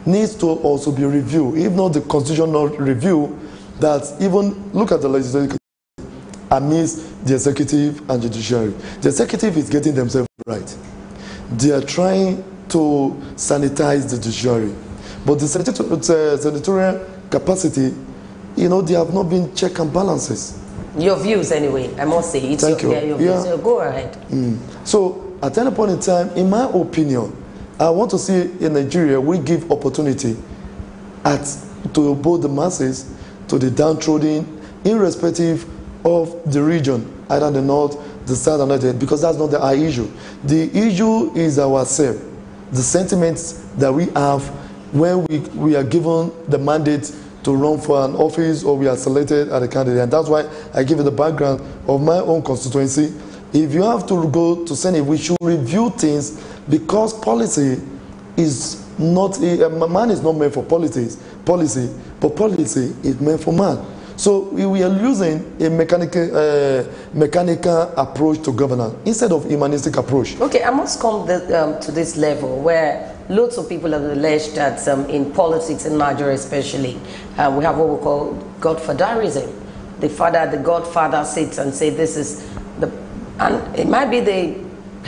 needs to also be reviewed, if not the Constitution not review, that even look at the legislative amidst the executive and judiciary. The executive is getting themselves right. They are trying to sanitize the judiciary. But the senatorial capacity, you know, they have not been check and balances. Your views, anyway, I must say. It's Thank you. Your views. So go ahead. So, at any point in time, in my opinion, I want to see in Nigeria, we give opportunity to both the masses, to the downtrodden, irrespective of the region, either the north, the south, and the, because that's not our issue. The issue is ourselves, the sentiments that we have when we are given the mandate to run for an office or we are selected as a candidate. And that's why I give you the background of my own constituency. If you have to go to Senate, we should review things, because policy is not, man is not meant for policy, but policy is meant for man. So we are using a mechanical approach to governance instead of humanistic approach. Okay, I must come to this level where lots of people have alleged that in politics in Nigeria especially, we have what we call godfatherism. The godfather sits and says this is and it might be the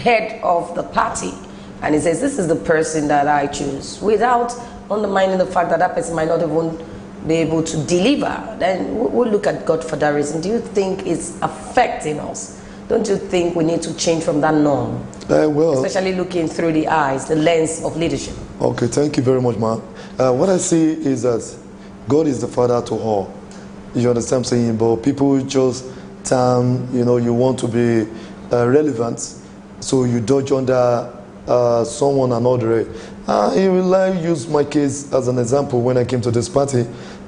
head of the party, and he says this is the person that I choose, without undermining the fact that that person might not even be able to deliver. Then we'll look at godfatherism. Do you think it's affecting us? Don't you think we need to change from that norm? Well, especially looking through the eyes, the lens of leadership. Okay, thank you very much, ma'am. What I see is that God is the father to all. You understand what I'm saying? But people just, you want to be relevant, so you dodge under someone another. I use my case as an example. When I came to this party,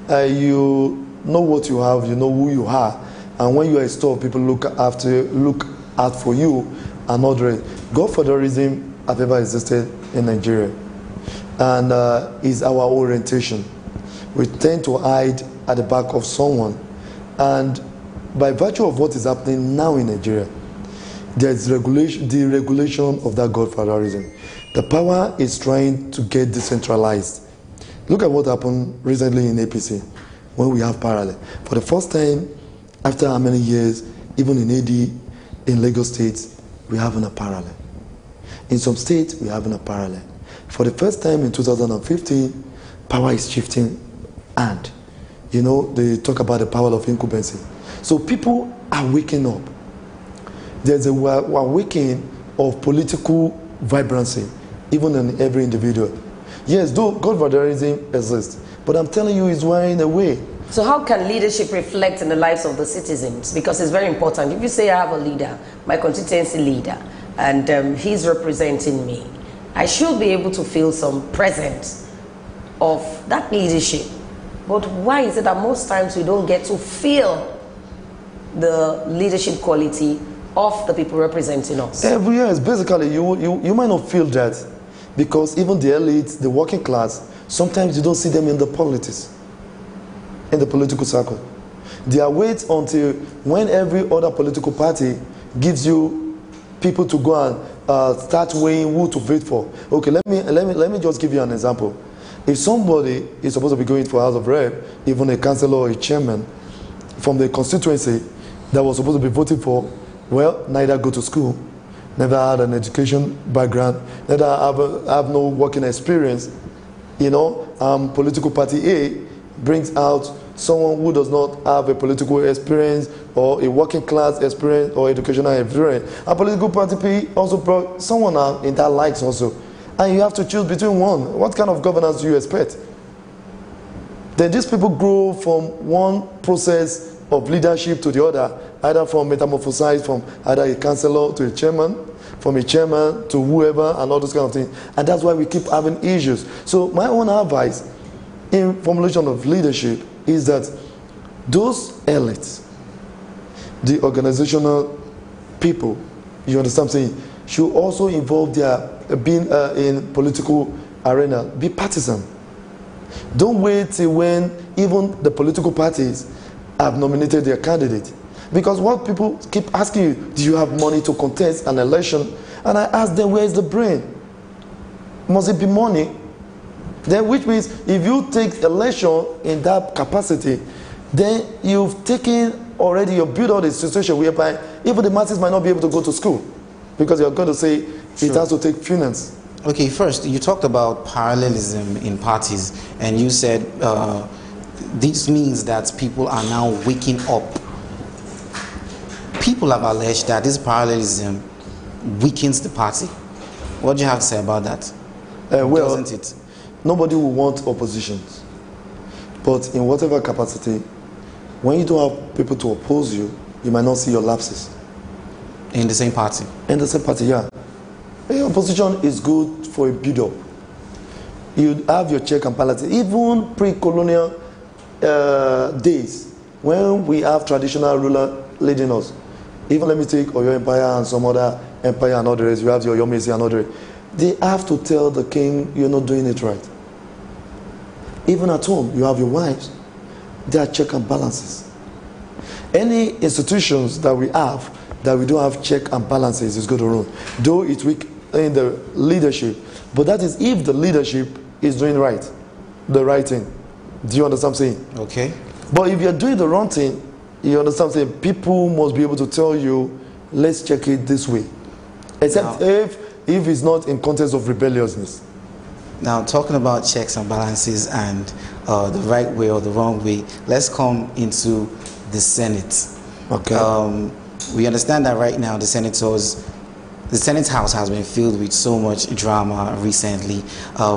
you know what you have, you know who you are, and when you are a store, people look out for you and others. Godfatherism have ever existed in Nigeria, and is our orientation. We tend to hide at the back of someone, and by virtue of what is happening now in Nigeria, there is deregulation of that godfatherism. The power is trying to get decentralized. Look at what happened recently in APC when we have parallel. For the first time, after how many years, even in AD, in Lagos State, we have a parallel. In some states, we have a parallel. For the first time in 2015, power is shifting, and they talk about the power of incumbency. So people are waking up. There's a awakening of political vibrancy, even in every individual. Yes, though godfatherism exists, but I'm telling you, it's wearing away. So how can leadership reflect in the lives of the citizens? Because it's very important. If you say I have a leader, my constituency leader, and he's representing me, I should be able to feel some presence of that leadership. But why is it that most times we don't get to feel the leadership quality of the people representing us? Every year, basically, you might not feel that, because even the elites, the working class, sometimes you don't see them in the politics, in the political circle. They are wait until when every other political party gives you people to go and start weighing who to vote for. Okay, let me just give you an example. If somebody is supposed to be going for House of Rep, even a councillor or a chairman from the constituency that was supposed to be voting for, well, neither go to school, never had an education background, neither have no working experience, political party A brings out someone who does not have a political experience or a working class experience or educational experience. A political party P also brought someone out in that likes also. And you have to choose between one. What kind of governance do you expect? Then these people grow from one process of leadership to the other, either from metamorphosized from either a councillor to a chairman, from a chairman to whoever, and all those kind of things. And that's why we keep having issues. So my own advice in formulation of leadership is that those elites, the organizational people, you understand what I'm saying, should also involve their being in political arena, be partisan. Don't wait till when even the political parties have nominated their candidate. Because what people keep asking you, do you have money to contest an election? And I ask them, where is the brain? Must it be money? Then, which means if you take election in that capacity, then you've taken already, you've built out a situation whereby even the masses might not be able to go to school, because you're going to say it has to take finance. Okay, first, you talked about parallelism in parties, and you said this means that people are now waking up. People have alleged that this parallelism weakens the party. What do you have to say about that? Well, doesn't it? Nobody will want oppositions. But in whatever capacity, when you don't have people to oppose you, you might not see your lapses. In the same party? In the same party, yeah. Opposition is good for a build-up. You have your check and balance. Even pre-colonial days, when we have traditional ruler leading us, even let me take Oyo Empire and some other empire and others, you have the Oyo Mesi and others, they have to tell the king, you're not doing it right. Even at home, you have your wives, there are check and balances. Any institutions that we have that we don't have check and balances is going to run. Though it's weak in the leadership, but that is if the leadership is doing the right thing. Do you understand what I'm saying? Okay. But if you're doing the wrong thing, you understand what I'm saying? People must be able to tell you, let's check it this way. Except if it's not in context of rebelliousness. Now, talking about checks and balances and the right way or the wrong way, let's come into the Senate. Okay. We understand that right now the Senate House has been filled with so much drama recently.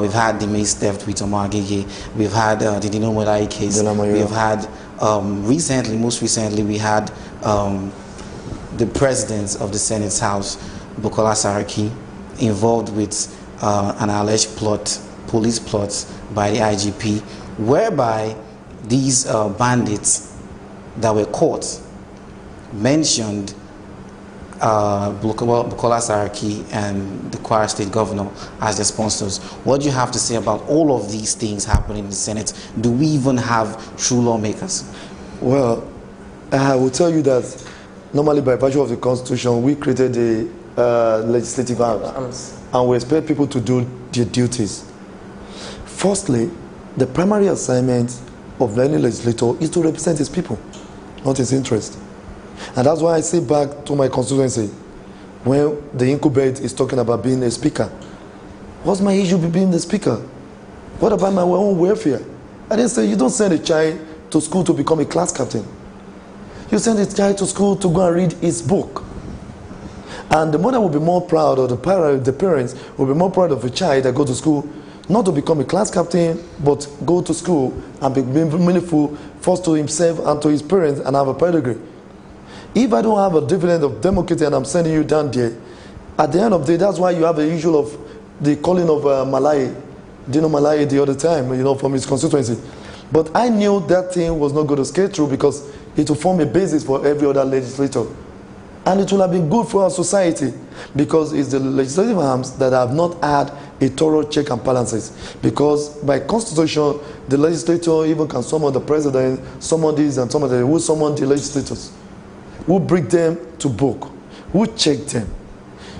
We've had the Mace theft with Omar Gege. We've had the Dino Molai case. We've had Most recently, we had the president of the Senate's House, Bukola Saraki, involved with an alleged police plot by the IGP, whereby these bandits that were caught mentioned Bukola Saraki and the Kwara State Governor as their sponsors. What do you have to say about all of these things happening in the Senate? Do we even have true lawmakers? Well, I will tell you that normally by virtue of the Constitution, we created the legislative arms, and we expect people to do their duties. Firstly, the primary assignment of any legislator is to represent his people, not his interest. And that's why I say back to my constituency, when the incubate is talking about being a speaker, what's my issue with being the speaker? What about my own welfare? I didn't say you don't send a child to school to become a class captain. You send a child to school to go and read his book. And the mother will be more proud, or the parents will be more proud of a child that goes to school, not to become a class captain, but go to school and be meaningful first to himself and to his parents and have a pedigree. If I don't have a dividend of democracy and I'm sending you down there, at the end of the day, that's why you have the issue of the calling of Malai, Dino Malai the other time, from his constituency. But I knew that thing was not going to scale through because it will form a basis for every other legislator. And it will have been good for our society because it's the legislative arms that have not had a thorough check and balances. Because by constitution, the legislator even can summon the president, summon this and summon that. Who summon the legislators? Who bring them to book? Who check them?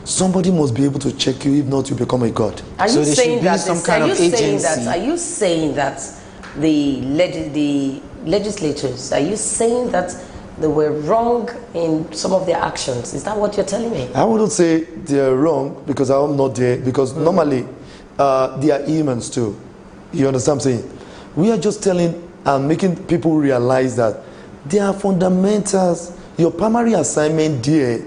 Somebody must be able to check you, if not, you become a god. Are you saying that the legislators, are you saying that they were wrong in some of their actions? Is that what you're telling me? I wouldn't say they're wrong because I'm not there, because normally they are humans too. You understand what I'm saying? We are just telling and making people realize that there are fundamentals. Your primary assignment there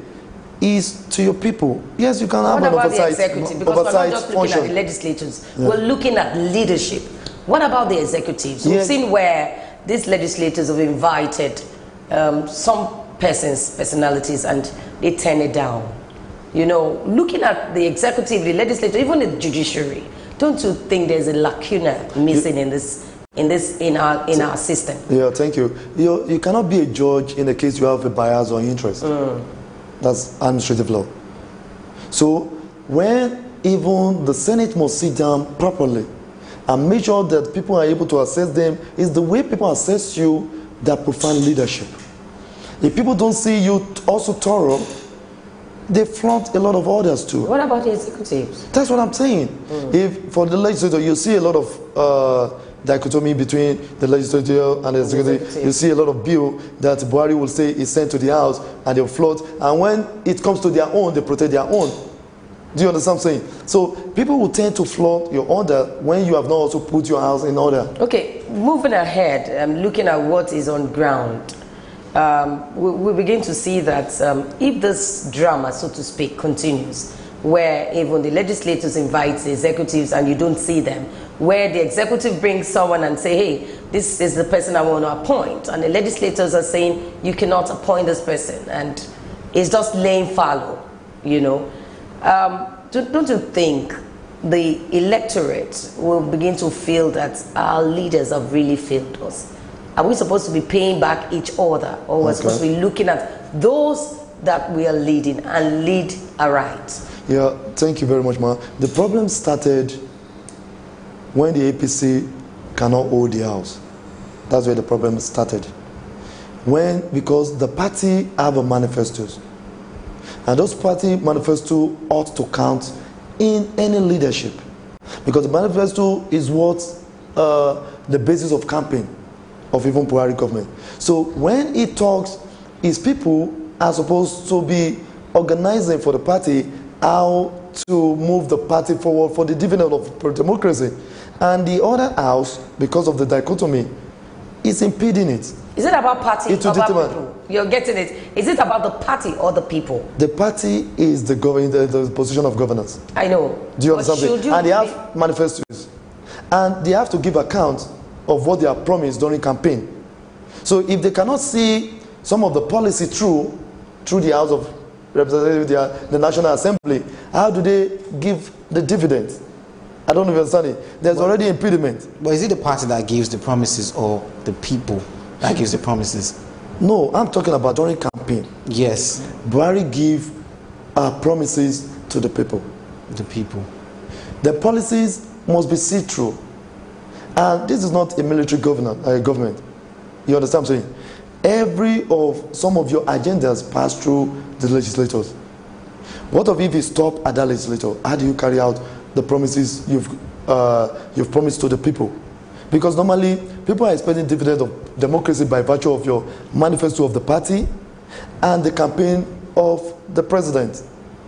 is to your people. Yes, you can have an oversight. What about the executive? Because we're not just looking at the legislators, we're looking at leadership. What about the executives? We've seen where these legislators have invited some personalities and they turn it down. Looking at the executive, the legislature, even the judiciary, don't you think there's a lacuna missing in our system? Yeah, thank you. You cannot be a judge in the case you have a bias or interest. That's administrative law. So when even the Senate must sit down properly and make sure that people are able to assess them, is the way people assess you that profound leadership. If people don't see you also thorough, they flaunt a lot of orders too. What about the executives? That's what I'm saying. If for the legislature, you see a lot of dichotomy between the legislature and the executive. You see a lot of bill that Buhari will say is sent to the House and they'll float. And when it comes to their own, they protect their own. Do you understand what I'm saying? So people will tend to flaunt your order when you have not also put your house in order. Okay, moving ahead, looking at what is on ground, we begin to see that if this drama, so to speak, continues, where even the legislators invite the executives and you don't see them, where the executive brings someone and say, hey, this is the person I want to appoint, and the legislators are saying you cannot appoint this person, and it's just laying fallow, Don't you think the electorate will begin to feel that our leaders have really failed us? Are we supposed to be paying back each other, or we're supposed to be looking at those that we are leading and lead aright? Yeah, thank you very much, Ma. The problem started when the APC cannot hold the house. That's where the problem started. Because the party have a manifestos. And those party manifesto ought to count in any leadership. Because the manifesto is what the basis of campaign of even Buhari government. So when he talks, his people are supposed to be organizing for the party how to move the party forward for the dividend of democracy. And the other house, because of the dichotomy, is impeding it. Is it about party or about people? You're getting it. Is it about the party or the people? The party is the position of governance. I know. Do you understand? And they have manifestos. And they have to give account of what they have promised during campaign. So if they cannot see some of the policy through the House of Representatives, the National Assembly, how do they give the dividends? I don't understand it. There's already impediment. But is it the party that gives the promises or the people that gives the promises? No, I'm talking about during campaign. Yes. Buhari give promises to the people. The people. The policies must be see-through. And this is not a military government. You understand what I'm saying? Some of your agendas pass through the legislators. What if you stop at that legislator? How do you carry out the promises you've promised to the people? Because normally people are expecting dividend of democracy by virtue of your manifesto of the party and the campaign of the president.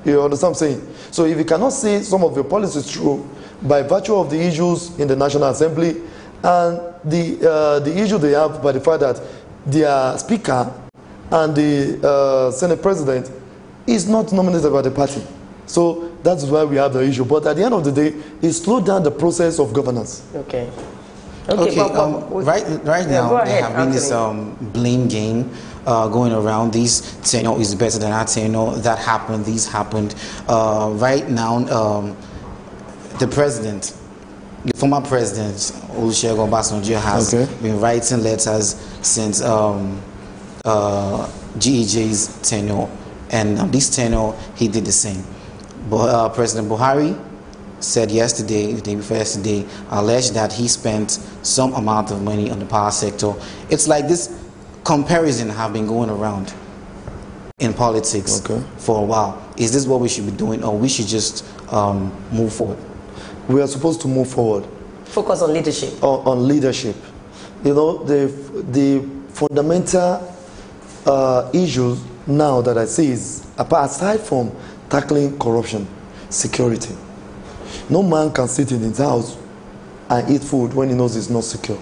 You understand what I'm saying? So if you cannot see some of your policies through by virtue of the issues in the National Assembly and the issue they have by the fact that their speaker and the Senate president is not nominated by the party. So that's why we have the issue. But at the end of the day, it slowed down the process of governance. Okay. Right now, there have been this blame game going around. This tenure is better than our tenure. That happened. These happened. Right now, the president, the former president, Olusegun Obasanjo, has been writing letters since GEJ's tenure, and this tenure he did the same. But President Buhari said yesterday, the day before yesterday, alleged that he spent some amount of money on the power sector. It's like this comparison have been going around in politics for a while. Is this what we should be doing, or we should just move forward? We are supposed to move forward. Focus on leadership. On leadership. You know, the fundamental issues now that I see is, aside from tackling corruption, security. No man can sit in his house and eat food when he knows it's not secure.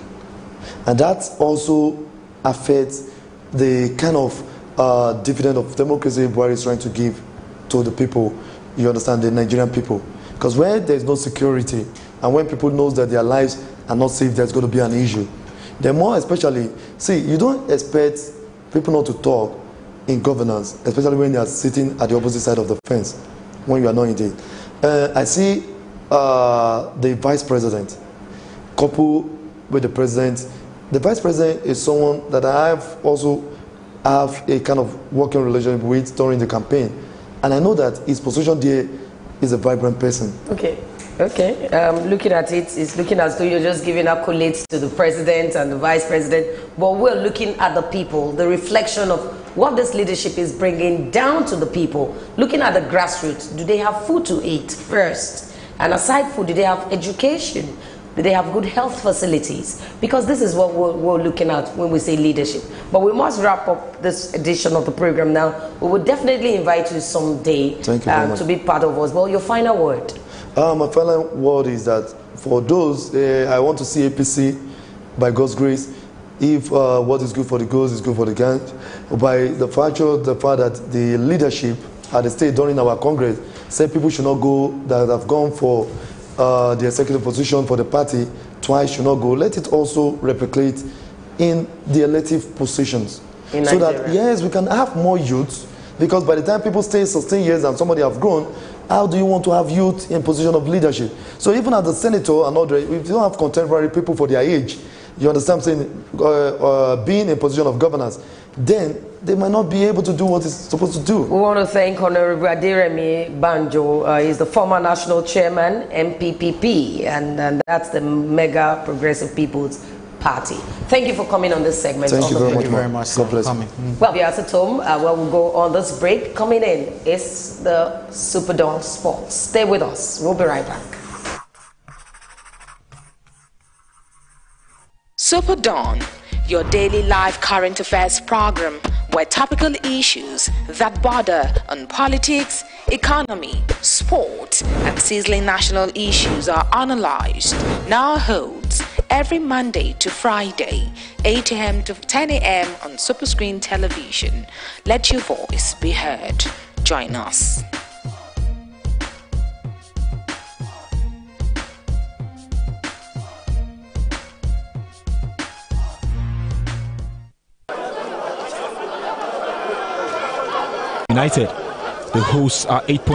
And that also affects the kind of dividend of democracy Buhari is trying to give to the people, you understand, the Nigerian people. Because when there's no security and when people know that their lives are not safe, there's going to be an issue. The more especially, see, you don't expect people not to talk in governance, especially when they are sitting at the opposite side of the fence, when you are not in it. I see the vice president coupled with the president. The vice president is someone that I have a kind of working relationship with during the campaign, and I know that his position there is a vibrant person. Okay. Looking at it, it's looking as though you're just giving accolades to the president and the vice president, but we're looking at the people, the reflection of what this leadership is bringing down to the people. Looking at the grassroots, do they have food to eat first? And aside food, do they have education? Do they have good health facilities? Because this is what we're looking at when we say leadership. But we must wrap up this edition of the program now. We will definitely invite you someday to be part of us. Well, your final word. My final word is that for those, I want to see APC, by God's grace, if what is good for the goose is good for the gang, by the fact that the leadership at the state during our Congress said people should not go, that have gone for the executive position for the party twice should not go. Let it also replicate in the elective positions. In so Nigeria. That, yes, we can have more youths, because by the time people stay 16 years and somebody have grown, how do you want to have youth in position of leadership? So even as a senator and other, if you don't have contemporary people for their age, you understand what I'm saying, being in position of governance, then they might not be able to do what it's supposed to do. We want to thank Honorable Aderemi Banjo. He's the former national chairman, MPPP, and that's the Mega Progressive People's Party. Thank you for coming on this segment. Thank you very much. God bless you. Well, we are at home. We'll go on this break. Coming in is the SuperDawn Sports. Stay with us. We'll be right back. SuperDawn, your daily live current affairs program where topical issues that border on politics, economy, sport, and sizzling national issues are analyzed. Now holds every Monday to Friday, 8 a.m. to 10 a.m. on Superscreen Television. Let your voice be heard. Join us. United. The hosts are 8 points.